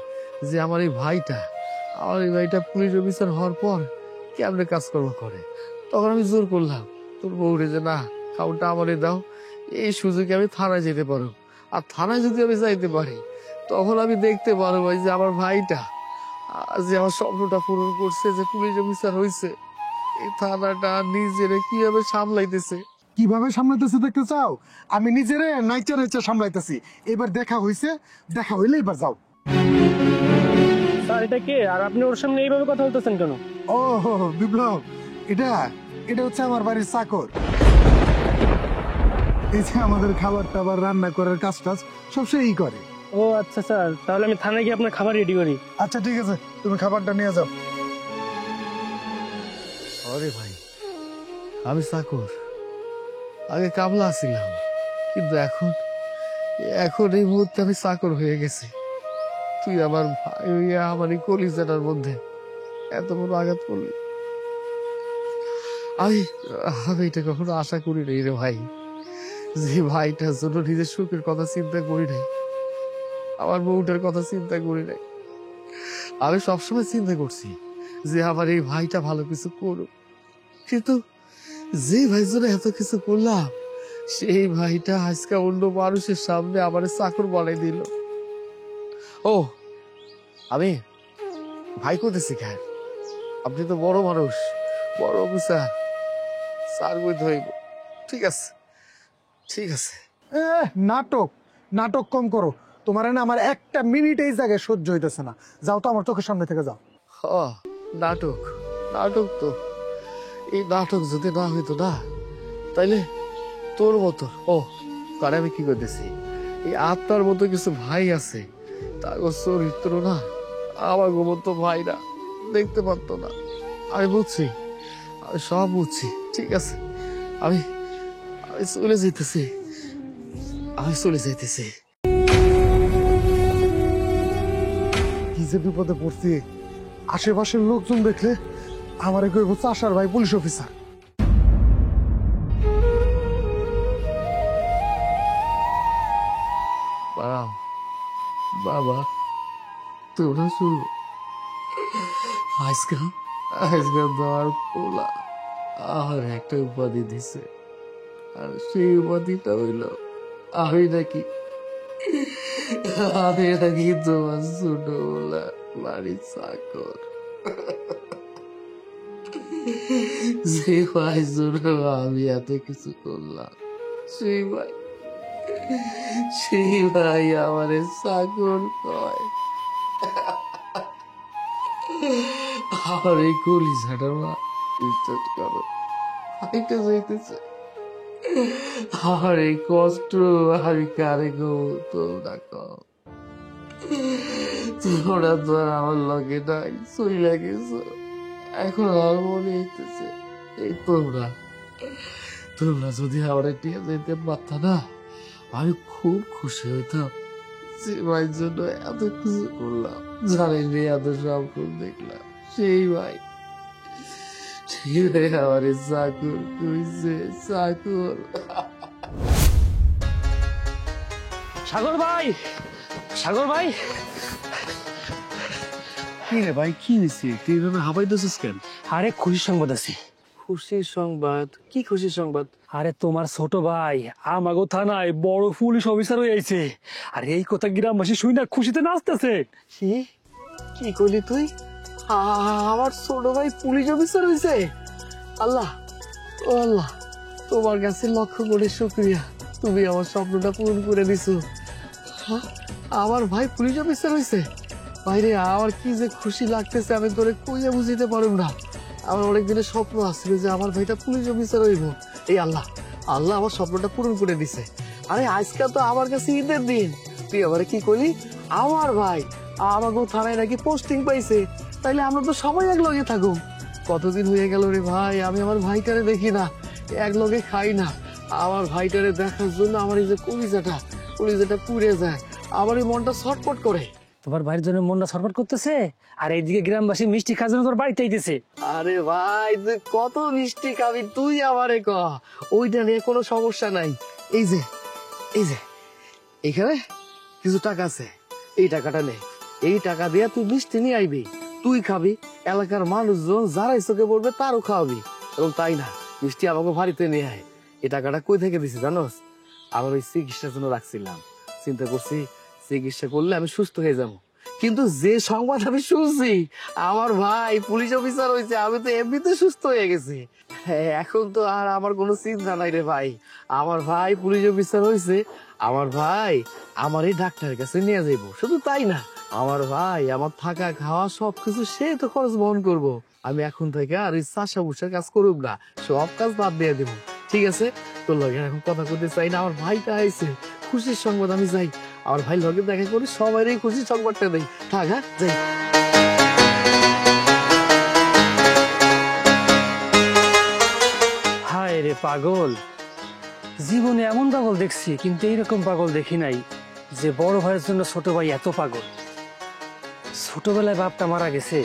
যে আমার এই ভাইটা পুলিশ অফিসার হওয়ার পর কেমনে কাজকর্ম করে। তখন আমি জোর করলাম তোর বউরে যে না, অ্যাকাউন্টটা আমারে দাও, এই সুযোগে আমি থানায় যেতে পারো। আর থানায় যদি আমি যাইতে পারি, তখন আমি দেখতে পারবো ভাই যে আমার ভাইটা যে আমার স্বপ্নটা পূরণ করছে, যে পুলিশ অফিসার হয়েছে। এই থানাটা নিজেরে কিভাবে সামলাইতেছে। কিভাবে সামলাইতেছি দেখতে চাও? আমি নিজেরে নাইচা নাইচা সামলাইতেছি। এবার দেখা হইছে, দেখা হইলে এবার যাও। স্যার এটা কে? আর আপনি ওর সামনে এইভাবে কথা বলতেছেন কেন? ও বিপ্লব, এটা এটা হচ্ছে আমার বাড়ির চাকর। এই যে আমাদের খাবার টাবার রান্না করার কাজ টাজ সব সেই করে। ও আচ্ছা স্যার, তাহলে আমি থানায় গিয়ে আপনার খাবার রেডি করি। আচ্ছা ঠিক আছে, তুমি খাবারটা নিয়ে যাও। আরে ভাই, আমি চাকর, আগে কামলা ছিলাম, কিন্তু এখন এখন এই মুহূর্তে আমি চাকর হয়ে গেছি। তুই আমার ভাই হইয়া আমার এই কলিজাটার মধ্যে এত বড় আঘাত করলি। আমি আমি এটা কখনো আশা করি নাই রে ভাই, যে ভাইটার জন্য নিজের সুখের কথা চিন্তা করি নাই, আমার বউটার কথা চিন্তা করি নাই। আমি সবসময় চিন্তা করছি যে আমার এই ভাইটা ভালো কিছু করুক, কিন্তু যে ভাইয়ের জন্য এত কিছু করলাম, সেই ভাইটা আজকে অন্য মানুষের সামনে আমার চাকর বানাই দিল। ও আমি ভাই করতেছি কেন? আপনি তো বড় মানুষ, বড় অফিসার, স্যার বই ধরব। ঠিক আছে, ঠিক আছে। নাটক নাটক কম করো। তোমার না আমার একটা মিনিট এই জায়গায় সহ্য হইতেছে না। যাও তো আমার চোখের সামনে থেকে যাও। নাটক, নাটক তো এই নাটক যদি না হইতো না, তাইলে তোর মতো কারণ আমি কি করতেছি, এই আত্মার মতো কিছু ভাই আছে, তার চরিত্র না আমার মতো ভাইরা দেখতে পারতো না। আমি বুঝছি, আমি সব বুঝছি। ঠিক আছে, আমি আমি চলে যেতেছি, আমি চলে যাইতেছি। কি যে বিপদে পড়ছি, আশেপাশের লোকজন দেখলে আমারে কইব চাষার ভাই পুলিশ অফিসার। বাবা, তোমরা শুনো, আজকাল আজকাল দেওয়ার পোলা আর একটা উপাধি দিছে, আর সেই উপাধিটা হইল আমি নাকি তোমার ছোটবেলা বাড়ির চাকর। যে ভাই জন্য আমি এত কিছু করলাম, সেই ভাই আমার চাকর কয়। আমার এই কলিজাটা মা বিশ্বাস করো হাইটা যাইতেছে। আমার এই কষ্ট আমি কারে গো তোমরা কম। তোমরা তো আর আমার লগে নাই, চলে গেছো। এখন আমার মনে হইতেছে এই তোমরা তোমরা যদি আমার টিয়া যেতে পারত না, আমি খুব খুশি হইতাম। যে ভাইয়ের জন্য এত কিছু করলাম, জানেন রে, এত স্বপ্ন দেখলাম, সেই ভাই আমার চাকর কইছে, চাকর। সাগর ভাই, সাগর ভাই। কি রে ভাই, কি হয়েছে? তুই এভাবে হাবাই দিছিস কেন? আরে খুশি সংবাদ আছে। খুশির সংবাদ? কি খুশির সংবাদ? আরে তোমার ছোট ভাই আমাগো থানায় বড় পুলিশ অফিসার হয়ে আইছে। আর এই কথা গ্রামবাসী শুই না খুশিতে নাচতেছে। কি কি কইলি তুই? আমার ছোট ভাই পুলিশ অফিসার হয়েছে? আল্লাহ, ও আল্লাহ, তোমার কাছে লক্ষ কোটি শুকরিয়া, তুমি আমার স্বপ্নটা পূরণ করে দিছো। আমার ভাই পুলিশ অফিসার হয়েছে? ভাইরে, আমার কি যে খুশি লাগতেছে, আমি তোরে কইয়া বুঝিতে পারব না। আমার অনেক দিনের স্বপ্ন আসছিল যে আমার ভাইটা পুলিশ অফিসার হইব। এই আল্লাহ, আল্লাহ আমার স্বপ্নটা পূরণ করে দিছে। আরে আজকে তো আমার কাছে ঈদের দিন, তুই আবার কি করলি? আমার ভাই আমাকে থানায় নাকি পোস্টিং পাইছে, তাইলে আমরা তো সবাই এক লগে থাকো। কতদিন হয়ে গেল রে ভাই, আমি আমার ভাইটারে দেখি না, এক লগে খাই না। আমার ভাইটারে দেখার জন্য আমার এই যে কলিজাটা পুড়ে যায়, আমার এই মনটা ছটফট করে। তোমার ভাইয়ের জন্য মনটা ছটফট করতেছে, আর এইদিকে গ্রামবাসী মিষ্টি খাওয়ার জন্য তোর বাড়িতে আইতেছে। আরে ভাই, তুই কত মিষ্টি খাবি, তুই আমারে ক, ওইটা নিয়ে কোনো সমস্যা নাই। এই যে এখানে কিছু টাকা আছে, এই টাকাটা নে, এই টাকা দিয়ে তুই মিষ্টি নিয়ে আইবি, তুই খাবি, এলাকার মানুষজন যারাই চোখে পড়বে তারও খাওয়াবি। এবং তাই না, মিষ্টি আমাকে বাড়িতে নিয়ে আয়। এই টাকাটা কই থেকে দিছি জানোস? আমার ওই চিকিৎসার জন্য রাখছিলাম। চিন্তা করছি চিকিৎসা করলে আমি সুস্থ হয়ে যাবো। কিন্তু যে সংবাদ আমি শুনছি আমার ভাই পুলিশ অফিসার হয়েছে, আমি তো এমনিতে সুস্থ হয়ে গেছি। হ্যাঁ, এখন তো আর আমার কোনো চিন্তা নাই রে ভাই। আমার ভাই পুলিশ অফিসার হয়েছে, আমার ভাই আমার এই ডাক্তারের কাছে নিয়ে যাইবো। শুধু তাই না, আমার ভাই আমার থাকা খাওয়া সবকিছু সে তো খরচ বহন করবো। আমি এখন থেকে আর ওই চাষা বুসার কাজ করুক না, সব কাজ বাদ দিয়ে দেবো। ঠিক আছে, তোর লগে এখন কথা বলতে চাই না। আমার ভাইটা আইছে, খুশির সংবাদ আমি যাই। আমার ভাই লগে দেখা করি, সবারই খুশির সংবাদটা দেই। থাক, হ্যাঁ, যাই। হায় রে পাগল, জীবনে এমন পাগল দেখছি কিন্তু এইরকম পাগল দেখি নাই যে বড় ভাইয়ের জন্য ছোট ভাই এত পাগল। ছোটবেলায় বাপটা মারা গেছে,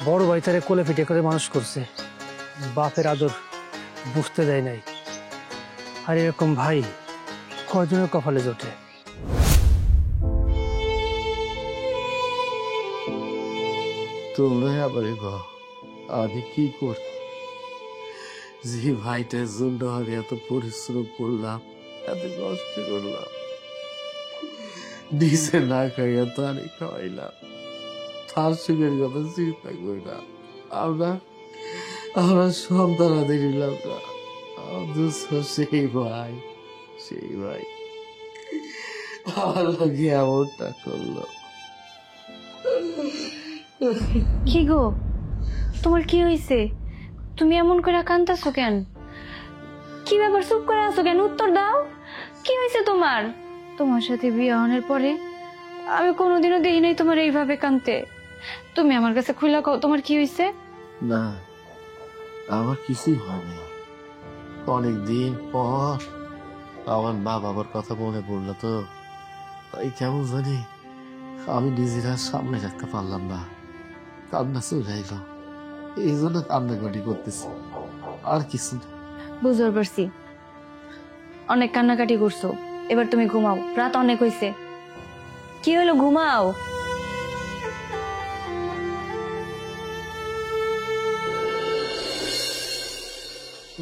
বড় ভাই তারে কোলে পিঠে করে মানুষ করছে, বাপের আদর বুঝতে দেয় নাই। আর এরকম ভাই কয়জনের কপালে জোটে। তোমরা আবার আমি কি করি? যে ভাইটার জন্য আমি এত পরিশ্রম করলাম, এত কষ্ট করলাম, নিজে না খাইয়া তারই খাওয়াইলাম, তার সুখের কথা চিন্তা করি না। আমরা সন্তানাদের নিলাম না, সেই ভাই আমার লোকে এমনটা করলো। কি গো, তোমার কি হয়েছে? তুমি এমন করে কান্দাছো কেন? কি ব্যাপার, চুপ করে আছো কেন? উত্তর দাও, কি হয়েছে তোমার? তোমার সাথে বিয়ে হওয়ার পরে আমি কোনোদিনও দেখি নাই তোমার এইভাবে কাঁদতে। তুমি আমার কাছে খুলে কও তোমার কি হয়েছে? না, আমার কিছুই হয় নাই। অনেকদিন পর আমার মা বাবার কথা মনে পড়লো তো, তাই কেমন জানি আমি নিজেরা সামনে রাখতে পারলাম না, কান্না চলে এলো। এই জন্য কান্নাকাটি করতেছি, আর কিছু না। বুঝতে পারছি, অনেক কান্নাকাটি করছো, এবার তুমি ঘুমাও, রাত অনেক হয়েছে। কি হলো, ঘুমাও।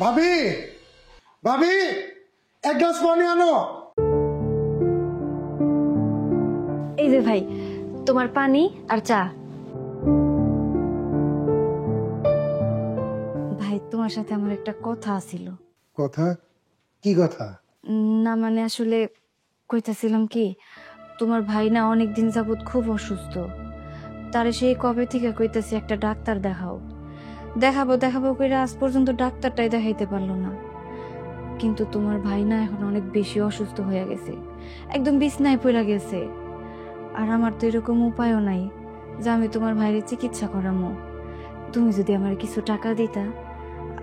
ভাবি, ভাবি, এক গ্লাস পানি আনো। এই যে ভাই, তোমার পানি আর চা। ভাই, তোমার সাথে আমার একটা কথা ছিল। কথা? কি কথা? না মানে আসলে কইতাছিলাম কি, তোমার ভাই না অনেকদিন যাবত খুব অসুস্থ। তারে সেই কবে থেকে কইতাছি একটা ডাক্তার দেখাও, দেখাবো দেখাবো কইরা আজ পর্যন্ত ডাক্তারটাই দেখাইতে পারলো না। কিন্তু তোমার ভাই না এখন অনেক বেশি অসুস্থ হয়ে গেছে, একদম বিছনায় পড়ে গেছে। আর আমার তো এরকম উপায়ও নাই যে আমি তোমার ভাইয়ের চিকিৎসা করামো। তুমি যদি আমার কিছু টাকা দিতা,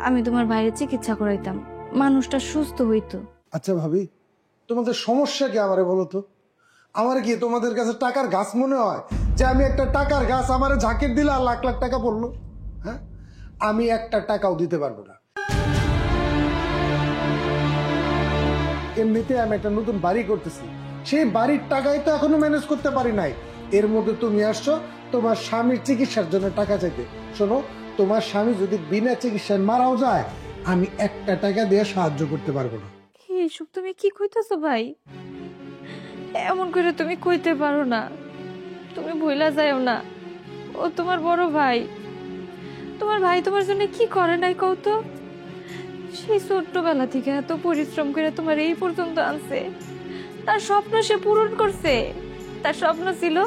আমি তোমার ভাইয়ের চিকিৎসা করাইতাম, মানুষটা সুস্থ হইতো। আচ্ছা ভাবি, তোমাদের সমস্যা কি আমারে বলো তো? আমার কি তোমাদের কাছে টাকার গাছ মনে হয় যে আমি একটা টাকার গাছ আমারে ঝাঁকির দিলে আর লাখ লাখ টাকা পড়লো? হ্যাঁ, আমি একটা টাকাও দিতে পারবো না। এমনিতে আমি একটা নতুন বাড়ি করতেছি, সেই বাড়ির টাকাই তো এখনো ম্যানেজ করতে পারি নাই। এর মধ্যে তুমি আসছো তোমার স্বামীর চিকিৎসার জন্য টাকা চাইতে। শোনো, তোমার স্বামী যদি বিনা চিকিৎসায় মারাও যায়, আমি একটা টাকা দিয়ে সাহায্য করতে পারবো না। এইসব তুমি কি কইতাছো ভাই? এমন করে তুমি কইতে পারো না, তুমি ভুলা যাও না, ও তোমার বড় ভাই। তোমার ভাই তোমার জন্য কি করে নাই কও তো? সেই ছোট্টবেলা থেকে এত পরিশ্রম করে তোমার এই পর্যন্ত আনছে, তার স্বপ্ন সে পূরণ করছে। তার স্বপ্ন ছিল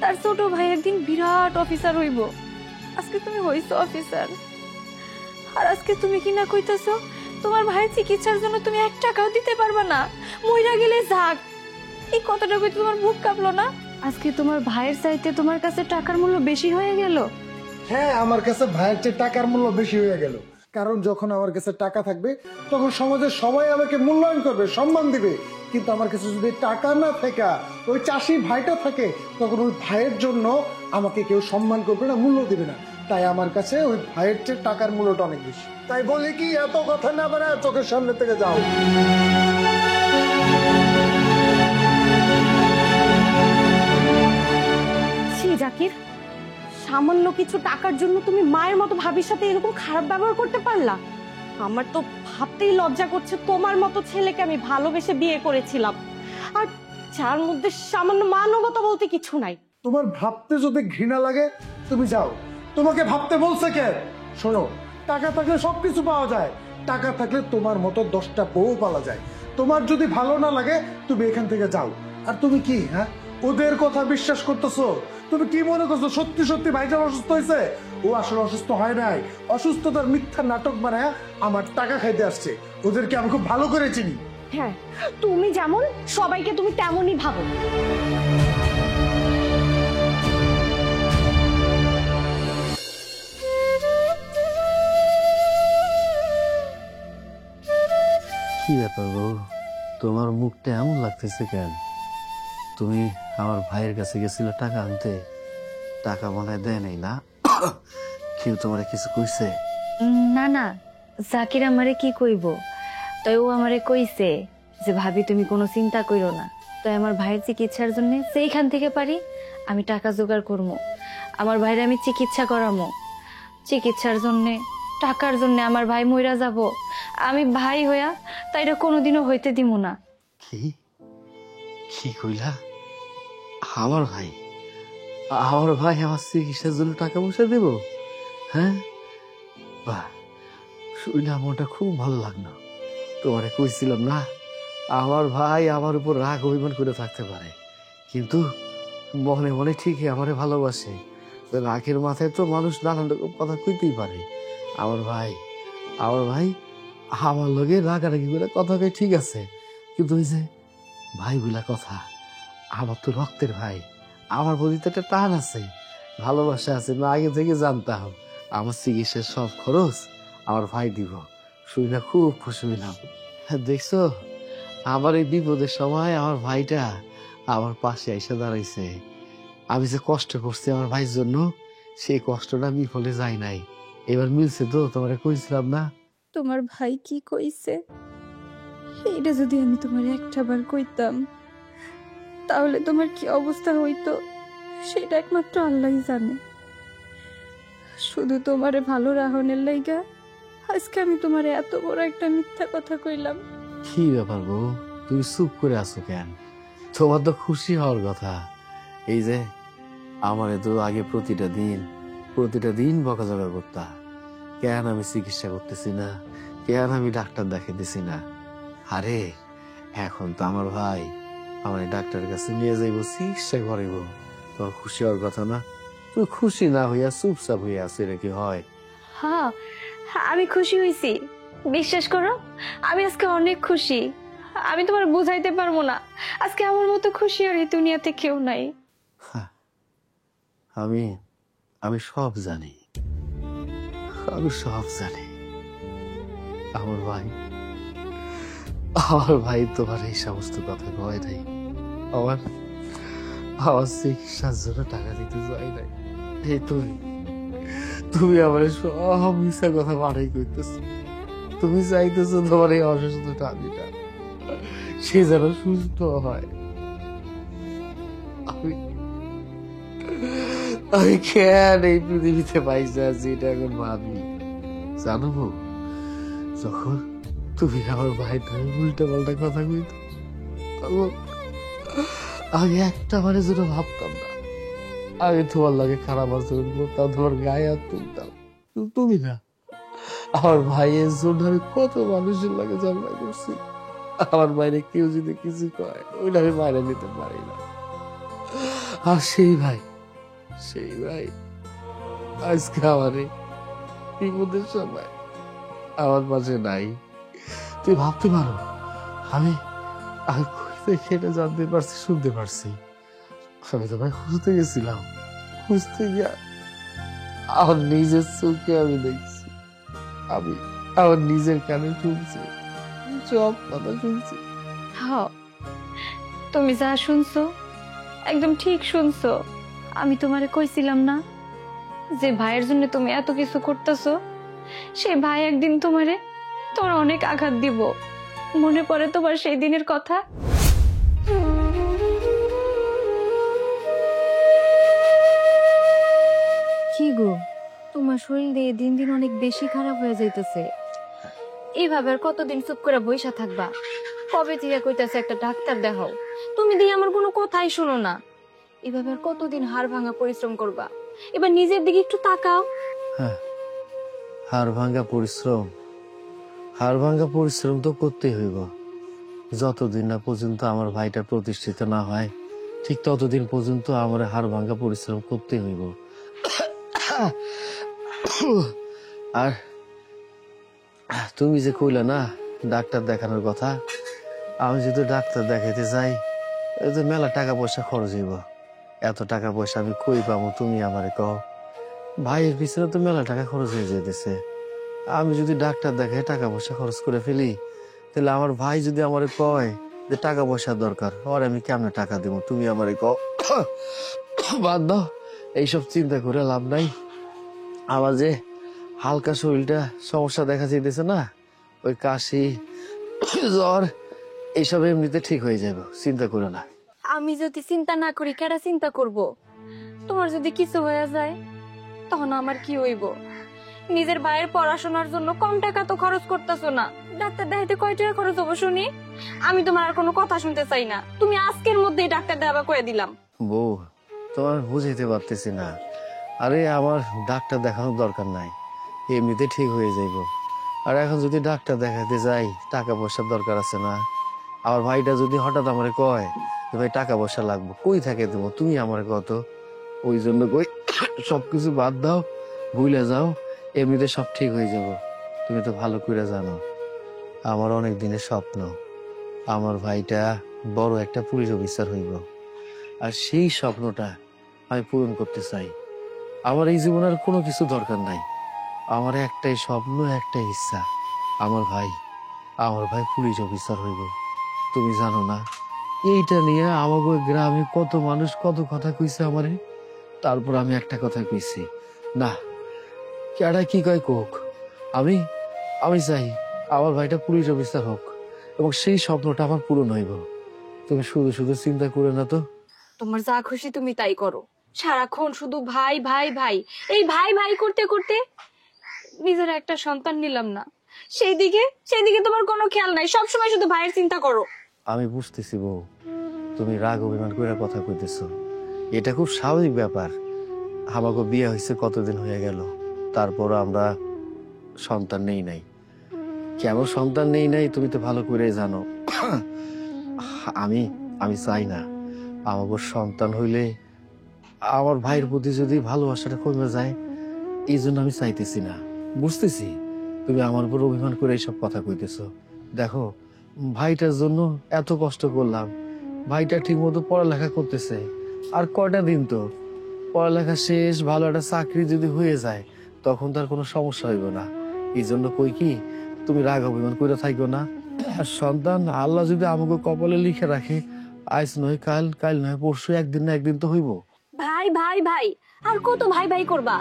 তার ছোট ভাই একদিন বিরাট অফিসার হইব। আজকে তুমি হইছো অফিসার, আর আজকে তুমি কি না কইতাছো তোমার ভাইয়ের চিকিৎসার জন্য তুমি 1 টাকাও দিতে পারবা না, মইরা গেলে যাক। এই কথাটা কই তোমার বুক কাঁপলো না? আজকে তোমার ভাইয়ের চাইতে তোমার কাছে টাকার মূল্য বেশি হয়ে গেল। হ্যাঁ, আমার কাছে ভাইয়ের চেয়ে টাকার মূল্য বেশি হয়ে গেল। কারণ যখন আমার কাছে টাকা থাকবে তখন সমাজের সবাই আমাকে মূল্যায়ন করবে, সম্মান দিবে। কিন্তু আমার কাছে যদি টাকা না থাকে, ওই চাষি ভাইটা থাকে, তখন ওই ভাইয়ের জন্য আমাকে কেউ সম্মান করবে না, মূল্য দিবে না। তাই আমার কাছে ওই ভাইয়ের চেয়ে টাকার মূল্যটা অনেক বেশি। তাই বলি কি, এত কথা না বাড়ায় চোখের সামনে থেকে যাও। ছি জাকির, সামান্য কিছু টাকার জন্য তুমি মায়ের মতো ভাবির সাথে এরকম খারাপ ব্যবহার করতে পারলা? আমার তো ভাবতেই লজ্জা করছে তোমার মতো ছেলেকে আমি ভালোবেসে বিয়ে করেছিলাম, আর যার মধ্যে সামান্য মানবতা বলতে কিছু নাই। তোমার ভাবতে যদি ঘৃণা লাগে তুমি যাও। তোমাকে ভাবতে বলছে কে? শোনো, টাকা থাকলে সবকিছু পাওয়া যায়, টাকা থাকলে তোমার মতো 10টা বউ পালা যায়। তোমার যদি ভালো না লাগে তুমি এখান থেকে যাও। আর তুমি কি হ্যাঁ ওদের কথা বিশ্বাস করতেছো? তুমি কি মনে করছো সত্যি সত্যি ভাইজান অসুস্থ হয়েছে? ও আসলে অসুস্থ হয় নাই, অসুস্থতার মিথ্যা নাটক বানায় আমার টাকা খাইতে আসছে। ওদেরকে আমি খুব ভালো করে চিনি। হ্যাঁ, তুমি যেমন সবাইকে তুমি তেমনই ভাবো। কি ব্যাপার বউ, তোমার মুখটা এমন লাগতেছে কেন? তুমি আমার ভাইয়ের কাছে গেছিল টাকা আনতে, টাকা মনে দেয় নাই না? কেউ তোমার কিছু কইছে? না না, জাকির আমারে কি কইব, তাই ও আমারে কইছে যে ভাবি তুমি কোনো চিন্তা কইরো না, তাই আমার ভাইয়ের চিকিৎসার জন্য সেইখান থেকে পারি আমি টাকা জোগাড় করবো, আমার ভাইরে আমি চিকিৎসা করামো। চিকিৎসার জন্য টাকার জন্য আমার ভাই মইরা যাব, আমি ভাই হইয়া তাইরা কোনোদিনও হইতে দিব না। কি কি কইলা? আমার ভাই, আমার ভাই আমার চিকিৎসার জন্য টাকা পয়সা দেব? হ্যাঁ, বাহ, শুনে আমারটা খুব ভালো লাগলো। তোমারে কইছিলাম না আমার ভাই আমার উপর রাগ অভিমান করে থাকতে পারে, কিন্তু মনে মনে ঠিকই আমারে ভালোবাসে। রাগের মাথায় তো মানুষ নানান রকম কথা কইতেই পারে। আমার ভাই আমার লগে রাগারাগি করে কথা কই ঠিক আছে, কিন্তু ওই যে ভাই বলা কথা, আমার তো রক্তের ভাই, আমার প্রতি তো একটা টান আছে, ভালোবাসা আছে। আমি আগে থেকে জানতাম আমার চিকিৎসার সব খরচ আমার ভাই দিব। শুই না খুব খুশি হইলাম। দেখছো, আমার এই বিপদের সময় আমার ভাইটা আমার পাশে এসে দাঁড়াইছে। আমি যে কষ্ট করছি আমার ভাইয়ের জন্য, সেই কষ্টটা বিফলে যায় নাই। এবার মিলছে তো, তোমার কইছিলাম না? তোমার ভাই কি কইছে এটা যদি আমি তোমার একটাবার কইতাম তাহলে তোমার কি অবস্থা হইতো সেটা একমাত্র আল্লাহই জানে। শুধু তোমারে ভালো রাহনের লাইগা আজকে আমি তোমার এত বড় একটা মিথ্যা কথা কইলাম। কি ব্যাপার গো, তুমি চুপ করে আছো কেন? তোমার তো খুশি হওয়ার কথা। এই যে আমারে তো আগে প্রতিটা দিন বকাঝকা করতা, কেন আমি চিকিৎসা করতেছি না, কেন আমি ডাক্তার দেখাইতেছি না। আরে এখন তো আমার ভাই আমার ডাক্তারের কাছে নিয়ে যাইব, চিকিৎসা করাইব। তোমার খুশি হওয়ার কথা না? তুমি খুশি না হইয়া চুপচাপ হইয়া আছো, এটা কি হয়? হ্যাঁ, আমি খুশি হইছি, বিশ্বাস করো আমি আজকে অনেক খুশি। আমি তোমার বুঝাইতে পারবো না, আজকে আমার মতো খুশি আর এই দুনিয়াতে কেউ নাই। আমি সব জানি, আমি সব জানি। আমার ভাই তোমার এই সমস্ত কথা কয় নাই, আমার চিকিৎসার জন্য টাকা দিতে চাই নাই। এই তুমি আমার সব মিশা কথা বাড়াই করতেছো। তুমি চাইতেছো তোমার এই অসুস্থ টানিটা সে যেন সুস্থ হয়। আমি কেন এই পৃথিবীতে পাইছি আছি এটা এখন ভাবি। জানো, যখন তুমি আমার ভাই উল্টা পাল্টা কথা কইত, তখন আমি একটা বারের জন্য ভাবতাম না। আমি তোমার লাগে খারাপ আচরণ করতাম, তোমার গায়ে হাত তুলতাম, তুমি না। আমার ভাইয়ের জন্য আমি কত মানুষের লাগে ঝগড়া করছি। আমার বাইরে কেউ যদি কিছু কয় ওইটা আমি বাইরে নিতে পারি না। আর সেই ভাই আজকে আমার বিপদের সময় আমার পাশে নাই। তুই ভাবতে পারো আমি সেটা জানতে পারছি, শুনতে পারছি। আমি তো ভাই খুঁজতে গেছিলাম, খুঁজতে গিয়া আমার নিজের চোখে আমি দেখছি, আমি আমার নিজের কানে শুনছি, সব কথা শুনছি। হ্যাঁ, তুমি যা শুনছো একদম ঠিক শুনছো। আমি তোমারে কইছিলাম না যে ভাইয়ের জন্য তুমি এত কিছু করতেছো, সেই ভাই একদিন তোমার অনেক আঘাত দিব। মনে পড়ে তোমার সেই দিনের কথা? কি গো, তোমার শরীর দিয়ে দিন দিন অনেক বেশি খারাপ হয়ে যাইতেছে। এইভাবে আর কতদিন চুপ করে বইসা থাকবা? কবে থেকে কইতাছে একটা ডাক্তার দেখাও, তুমি দিয়ে আমার কোনো কথাই শুনো না। এভাবে আর কতদিন হাড় ভাঙা পরিশ্রম করবা? এবার নিজের দিকে একটু তাকাও। হ্যাঁ, হাড় ভাঙ্গা পরিশ্রম তো করতেই হইব। যতদিন না পর্যন্ত আমার ভাইটা প্রতিষ্ঠিত না হয়, ঠিক ততদিন পর্যন্ত আমার হাড় ভাঙ্গা পরিশ্রম করতেই হইব। আর তুমি যে কইলা না ডাক্তার দেখানোর কথা, আমি যদি ডাক্তার দেখাইতে যাই, এই যে মেলা টাকা পয়সা খরচ হইব। এত টাকা পয়সা আমি কই পাবো, তুমি আমারে কও। ভাইয়ের পিছনে তো মেলা টাকা খরচ হয়ে যেতেছে। আমি যদি ডাক্তার দেখাই টাকা পয়সা খরচ করে ফেলি, তাহলে আমার ভাই যদি আমারে কয় যে টাকা পয়সার দরকার, আর আমি কেমনে টাকা দেবো? তুমি আমারে কও। বাদ দাও, এইসব চিন্তা করে লাভ নাই। আমার যে হালকা শরীরটা সমস্যা দেখা যাইতেছে না, ওই কাশি জ্বর এইসব এমনিতে ঠিক হয়ে যাবে, চিন্তা করো না। আমি যদি চিন্তা না করি কেডা চিন্তা করব? তোমার যদি কিছু হয়ে যায় তখন আমার কি হইব? নিজের ভাইয়ের পড়াশোনার জন্য কম টাকা তো খরচ করতেছো না, ডাক্তার দেখাইতে কয় টাকা খরচ হবো শুনি? আমি তোমার আর কোনো কথা শুনতে চাই না, তুমি আজকের মধ্যেই ডাক্তার দেখাবা কয়ে দিলাম। বউ, তোমার বুঝাইতে পারতেছি না। আরে আমার ডাক্তার দেখানোর দরকার নাই, এমনিতে ঠিক হয়ে যাইব। আর এখন যদি ডাক্তার দেখাতে যাই, টাকা পয়সার দরকার আছে না? আমার ভাইটা যদি হঠাৎ আমারে কয় যে ভাই টাকা পয়সা লাগবে, কই থাকে দেবো? তুমি আমারে কত। ওই জন্য কই সবকিছু বাদ দাও, ভুলে যাও, এমনিতে সব ঠিক হয়ে যাব। তুমি তো ভালো করে জানো আমার অনেক দিনের স্বপ্ন আমার ভাইটা বড় একটা পুলিশ অফিসার হইব। আর সেই স্বপ্নটা আমি পূরণ করতে চাই। আমার এই জীবনে আর কোনো কিছু দরকার নাই। আমার একটাই স্বপ্ন, একটাই ইচ্ছা, আমার ভাই পুলিশ অফিসার হইব। তুমি জানো না, এইটা নিয়ে আমাদের গ্রামে কত মানুষ কত কথা কইছে আমারে। তারপর আমি একটা কথা কইছি, না কেডা কি কয় কোক, আমি চাই আমার ভাইটা পুলিশ অফিসার হোক, এবং সেই স্বপ্নটা আমার পূরণ হইব। তুমি শুধু শুধু চিন্তা করে না তো। তোমার যা খুশি তুমি তাই করো, সারাক্ষণ শুধু ভাই ভাই ভাই, এই ভাই ভাই করতে করতে নিজের একটা সন্তান নিলাম না, সেই দিকে তোমার কোনো খেয়াল নাই, সবসময় শুধু ভাইয়ের চিন্তা করো। আমি বুঝতেছি বউ, তুমি রাগ অভিমান করে কথা কইতেছো, এটা খুব স্বাভাবিক ব্যাপার। আমাকে বিয়ে হয়েছে কতদিন হয়ে গেল, তারপর আমরা সন্তান নেই নাই। কেন সন্তান নেই নাই তুমি তো ভালো করে জানো। আমি চাই না আমাকে সন্তান হইলে আমার ভাইয়ের প্রতি যদি ভালোবাসাটা কমে যায়, এই জন্য আমি চাইতেছি না। বুঝতেছি তুমি আমার উপর অভিমান করে এইসব কথা কইতেছো। দেখো, ভাইটার জন্য এত কষ্ট করলাম, ভাইটা ঠিক মতো পড়ালেখা করতেছে, আর কয়টা দিন তো পড়ালেখা শেষ, ভালো একটা চাকরি যদি হয়ে যায় তখন তার কোনো সমস্যা হইব না। এই জন্য কই কি, তুমি রাগ অভিমান করে থাকো না। আর সন্তান আল্লাহ যদি আমাকে কপালে লিখে রাখে, আজ নয় কাল, কাল নয় পরশু, একদিন না একদিন তো হইব। ভাই ভাই ভাই আর কত ভাই ভাই করবা?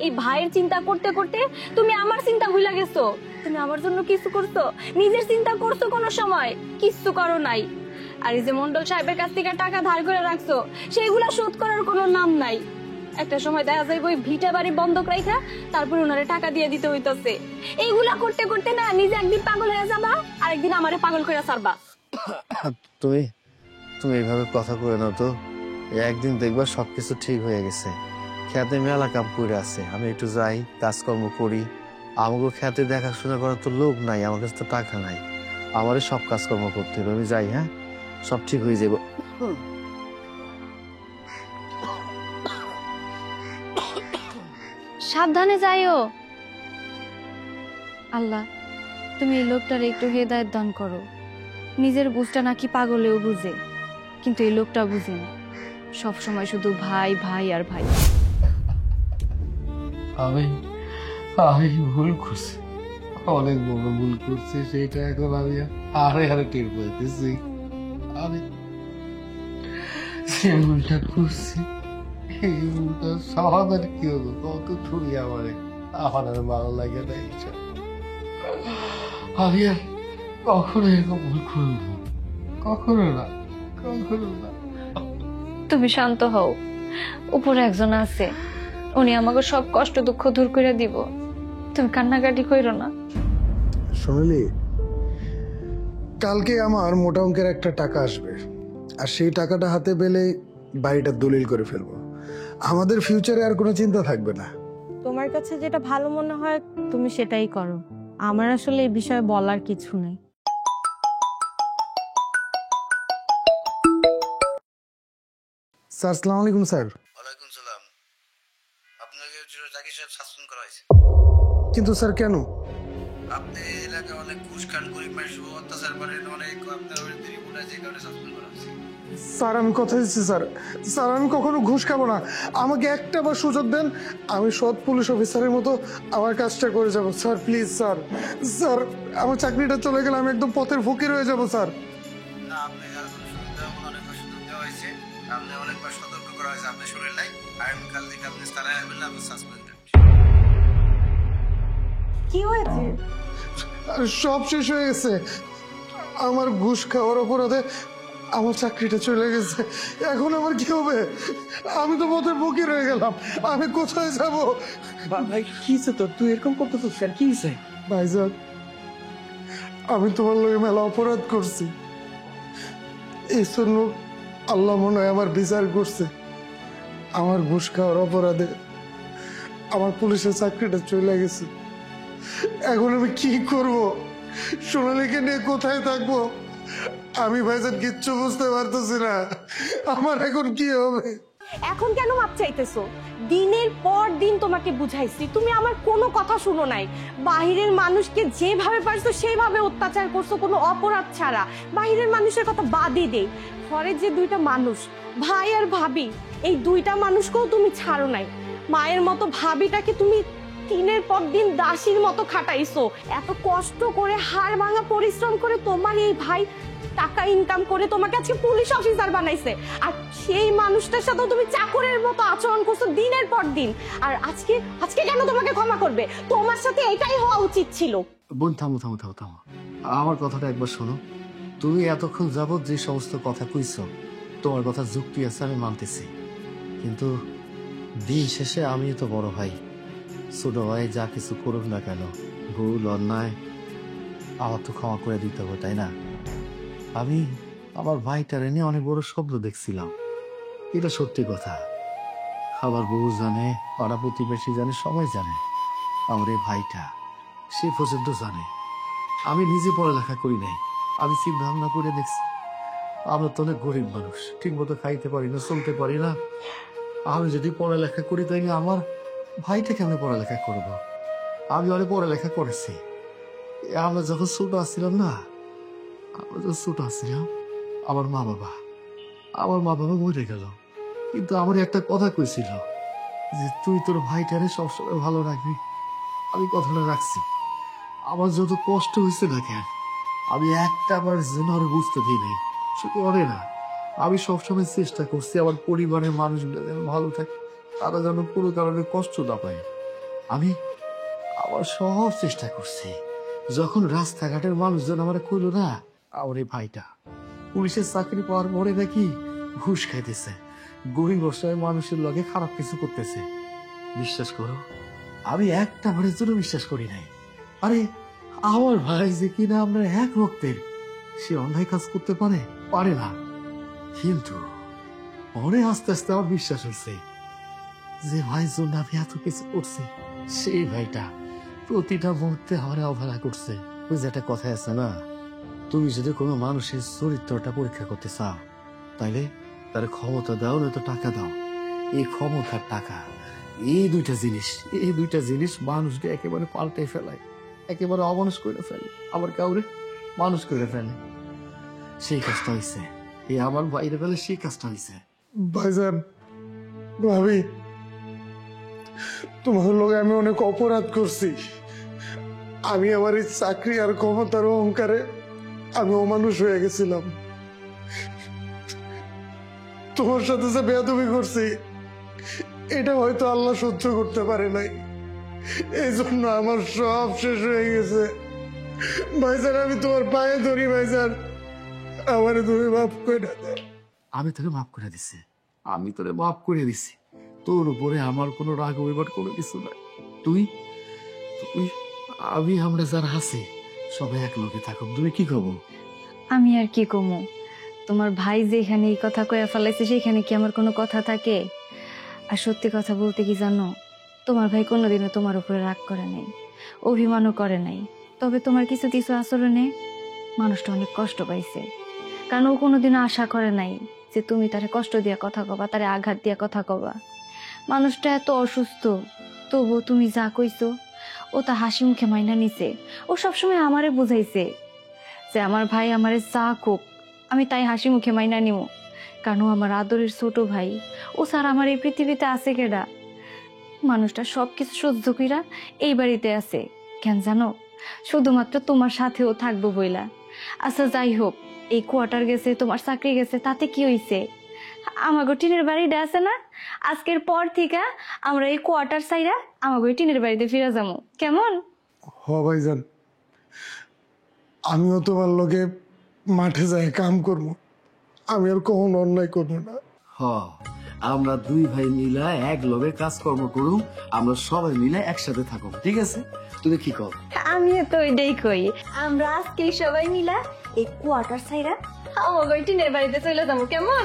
এই ভাইয়ের চিন্তা করতে করতে তুমি আমার চিন্তা ভুলে গেছো। তুমি আমার জন্য কিছু করছো? নিজের চিন্তা করছো কোনো সময়? কিচ্ছু করো নাই। আর এই যে মন্ডল সাহেবের কাছ থেকে টাকা ধার করে রাখছো, সেগুলা শোধ করার কোনো নাম নাই। একটা সময় দেখা যায় ওই ভিটা বাড়ি বন্ধক রাখা, তারপর ওনারে টাকা দিয়ে দিতে হইতাছে। এইগুলা করতে করতে না নিজে একদিন পাগল হয়ে যাবা, আর একদিন আমারে পাগল করে ছাড়বা। তুমি এইভাবে কথা কয়ে নাও তো, একদিন দেখবা সবকিছু ঠিক হয়ে গেছে। খেতে মেলা কাম করে আছে, আমি একটু যাই, কাজকর্ম করি। আমাকে খেতে দেখাশোনা করার তো লোক নাই, আমার কাছে তো টাকা নাই, আমারই সব কাজকর্ম করতে হবে। আমি যাই, হ্যাঁ, সব ঠিক হয়ে যাবো। সাবধানে যাইও। আল্লাহ, তুমি এই লোকটার একটু হেদায়েত দান করো। নিজের বুঝটা নাকি পাগলেও বুঝে, কিন্তু এই লোকটা বুঝে না, সবসময় শুধু ভাই ভাই আর ভাই। আমি ভুল করছি, অনেক বড় ভুল করছি, সেটা এখন আমি আরে টের পাইতেছি। আমি যে ভুলটা করছি, এই ভুলটা সমাধান কি হলো কত? তুমি আমার আর ভালো লাগে না এইসব। আমি আর কখনো এরকম ভুল করব না, কখনো না। তুমি শান্ত হও, উপরে একজন আছে, উনি আমাকে সব কষ্ট দুঃখ দূর করে দিব। তুমি কান্নাকাটি কইরো না। সোনালি, কালকে আমার মোটা অঙ্কের একটা টাকা আসবে, আর সেই টাকাটা হাতে পেলে বাড়িটা দলিল করে ফেলবো। আমাদের ফিউচারে আর কোনো চিন্তা থাকবে না। তোমার কাছে যেটা ভালো মনে হয় তুমি সেটাই করো, আমার আসলে এই বিষয়ে বলার কিছু নেই। স্যার, আসসালামু আলাইকুম স্যার। ওয়ালাইকুম সালাম। আপনাকে জাকির সাহেব সাসপেন্ড করা হয়েছে। কিন্তু স্যার কেন? আপনি এলাকায় অনেক ঘুষ খান, গরিব মানুষ অত্যাচার করেন, অনেক আপনার বিরুদ্ধে রিপোর্ট আছে, এই কারণে সাসপেন্ড করা হয়েছে। স্যার আমি কথা দিচ্ছি স্যার, স্যার আমি কখনো ঘুষ খাবো না। আমাকে একটা বার সুযোগ দেন, আমি সৎ পুলিশ অফিসারের মতো আমার কাজটা করে যাব। স্যার প্লিজ স্যার, স্যার আমার চাকরিটা চলে গেলে আমি একদম পথের ফকির হয়ে যাব স্যার। না, আপনাকে আর কোনো সুযোগ দেওয়া হলো, অনেকবার সুযোগ দেওয়া হয়েছে, আপনি অনেকবার সতর্ক করা হয়েছে, আপনি শুনেন নাই। আগামীকাল থেকে আপনি তারা বললে আপনি সাসপেন্ডেড। কি হয়েছে? আর সব শেষ হয়ে গেছে। আমার ঘুষ খাওয়ার অপরাধে আমার চাকরিটা চলে গেছে। এখন আমার কি হবে? আমি তো পথের ফকির হয়ে গেলাম, আমি কোথায় যাব? ভাই কি হয়েছে তোর? তুই এরকম করতেছিস কেন? কি হয়েছে? ভাইজান, আমি তোমার লগে মেলা অপরাধ করছি, এই জন্য আল্লাহ মনে হয় আমার বিচার করছে। আমার ঘুষ খাওয়ার অপরাধে আমার পুলিশের চাকরিটা চলে গেছে। এখন আমি কি করব? সোনালীকে নিয়ে কোথায় থাকবো? আমি ভাইজান কিচ্ছু বুঝতে পারতেছি না, আমার এখন কি হবে? এখন কেন মাপ চাইতেছো? দিনের পর দিন তোমাকে বুঝাইছি, তুমি আমার কোনো কথা শুনো নাই। বাহিরের মানুষকে যেভাবে পারছো সেইভাবে অত্যাচার করছো, কোনো অপরাধ ছাড়া। বাহিরের মানুষের কথা বাদই দেই, ঘরের যে দুইটা মানুষ, ভাই আর ভাবি, এই দুইটা মানুষকেও তুমি ছাড়ো নাই। মায়ের মতো ভাবিটাকে তুমি দিনের পর দিন দাসীর মতো খাটাইছো। এত কষ্ট করে হাড় ভাঙা পরিশ্রম করে তোমার এই ভাই টাকা ইনকাম করে তোমাকে আজকে পুলিশ অফিসার বানাইছে, আর সেই মানুষটার সাথে তুমি চাকরের মতো আচরণ করছো দিনের পর দিন। আর আজকে আজকে কেন তোমাকে ক্ষমা করবে? তোমার সাথে এটাই হওয়া উচিত ছিল। বোন থামো থামো থামো থামো, আমার কথাটা একবার শোনো। তুমি এতক্ষণ যাবৎ যে সমস্ত কথা কইছো, তোমার কথা যুক্তি আছে, আমি মানতেছি। কিন্তু দিন শেষে আমি তো বড় ভাই, ছোট ভাই যা কিছু করুক না কেন, ভুল অন্যায় আমার তো ক্ষমা করে দিতে হবে, তাই না? আমি আমার ভাইটারে নিয়ে অনেক বড় স্বপ্ন দেখছিলাম, এটা সত্যি কথা। আমার বউ জানে, পাড়া প্রতিবেশী জানে, সবাই জানে আমার এই ভাইটা, সে পর্যন্ত জানে। আমি নিজে পড়ালেখা করি নাই, আমি চিন্তা ভাবনা করে দেখছি আমরা তো অনেক গরিব মানুষ, ঠিক মতো খাইতে পারি না, চলতে পারি না। আমি যদি পড়ালেখা করি তাইলে আমার ভাইটা কেমন পড়ালেখা করব? আমি অনেক পড়ালেখা করেছি। আমরা যখন ছোট আসছিলাম না, আমরা যখন ছোট আসছিলাম, আমার মা বাবা মরে গেল, কিন্তু আমার একটা কথা কইছিল যে তুই তোর ভাইটারে সবসময় ভালো রাখবি। আমি কথাটা রাখছি। আমার যত কষ্ট হয়েছে না কেন, আমি একটা বার যেন আর বুঝতে দিই নাই, শুধু অনে না, আমি সবসময় চেষ্টা করছি আমার পরিবারের মানুষগুলো যেন ভালো থাকে, তারা যেন কোনো কারণে কষ্ট না পায়। আমি আমার সব চেষ্টা করছি। যখন রাস্তাঘাটের মানুষজন আমার কইলো না আমার এই ভাইটা পুলিশের চাকরি পাওয়ার পরে নাকি ঘুষ খাইতেছে, গরিব অসহায় মানুষের লগে খারাপ কিছু করতেছে, বিশ্বাস করো আমি একটা বারের জন্য বিশ্বাস করি নাই। আরে আমার ভাই যে কিনা আমরা এক রক্তের, সে অন্যায় কাজ করতে পারে না। কিন্তু পরে আস্তে আস্তে আমার বিশ্বাস হয়েছে যে ভাইয়ের জন্য আমি এত কিছু করছি, সেই ভাইটা প্রতিটা মুহূর্তে আমার অবহেলা করছে। ওই যে একটা কথা আছে না, তুমি যদি কোনো মানুষের চরিত্রটা পরীক্ষা করতে চাও তাইলে তার ক্ষমতা দাও, নয়তো টাকা দাও। এই ক্ষমতার টাকা, এই দুইটা জিনিস মানুষকে একেবারে পাল্টে ফেলায়, একেবারে অমানুষ করে ফেলে, আবার কাউরে মানুষ করে ফেলে। সেই কাজটা হয়েছে এই আমার বাইরে ফেলে, সেই কাজটা হয়েছে। ভাইজান, ভাবি, তোমার লোক আমি অনেক অপরাধ করছি। আমি আমার এই চাকরি আর ক্ষমতার অহংকারে আমি অমানুষ হয়ে গেছিলাম। তোমার সাথে যে বেয়াদবি করছি এটা হয়তো আল্লাহ সহ্য করতে পারে নাই, এই জন্য আমার সব শেষ হয়ে গেছে। ভাইজান আমি তোমার পায়ে ধরি, ভাইজান আমারে তুমি মাফ করে দাও। আমি তোরে মাফ করে দিছি, আমি তোরে মাফ করে দিছি। তোর উপরে আমার কোনো রাগ অভিমান কোনো কিছু নাই। তুই তুই আমি আমরা যারা আছি সবাই এক লোকে থাকুক, তুমি কি কব? আমি আর কি কমু, তোমার ভাই যেখানে এই কথা কয়ে ফেলাইছে সেখানে কি আমার কোনো কথা থাকে? আর সত্যি কথা বলতে কি জানো, তোমার ভাই কোনোদিনও তোমার উপরে রাগ করে নাই, অভিমানও করে নাই। তবে তোমার কিছু কিছু আচরণে মানুষটা অনেক কষ্ট পাইছে, কারণ ও কোনোদিনও আশা করে নাই যে তুমি তারে কষ্ট দিয়া কথা কবা, তারে আঘাত দিয়া কথা কবা। মানুষটা এত অসুস্থ, তবু তুমি যা কইছো ও তা হাসি মুখে মাইনা নিছে। ও সবসময় আমারে বুঝাইছে যে আমার ভাই আমারে যা কোক আমি তাই হাসি মুখে মাইনা নিব, কারণ ও আমার আদরের ছোট ভাই। ও স্যার আমার এই পৃথিবীতে আছে কেডা? মানুষটা সবকিছু সহ্য কইরা এই বাড়িতে আছে কেন জানো? শুধুমাত্র তোমার সাথেও থাকবো বইলা। আচ্ছা যাই হোক, এই কোয়ার্টার গেছে, তোমার চাকরি গেছে, তাতে কি হইছে? আমাগো টিনের বাড়িটা আছে না, আজকের পর থেকে আমরা এই কোয়ার্টার সাইরা আমাগো এই টিনের বাড়িতে ফিরে যাবো, কেমন? হ ভাইজান, আমিও তোমার লগে মাঠে যাই কাম করবো, আমি আর কখনো অন্যায় করবো না। হ, আমরা দুই ভাই মিলা এক লগে কাজকর্ম করুম, আমরা সবাই মিলে একসাথে থাকুম, ঠিক আছে? তুমি কি কর? আমিও তো ওইটাই কই, আমরা আজকে সবাই মিলা এই কোয়ার্টার সাইরা আমাগো এই টিনের বাড়িতে চলে যাবো, কেমন?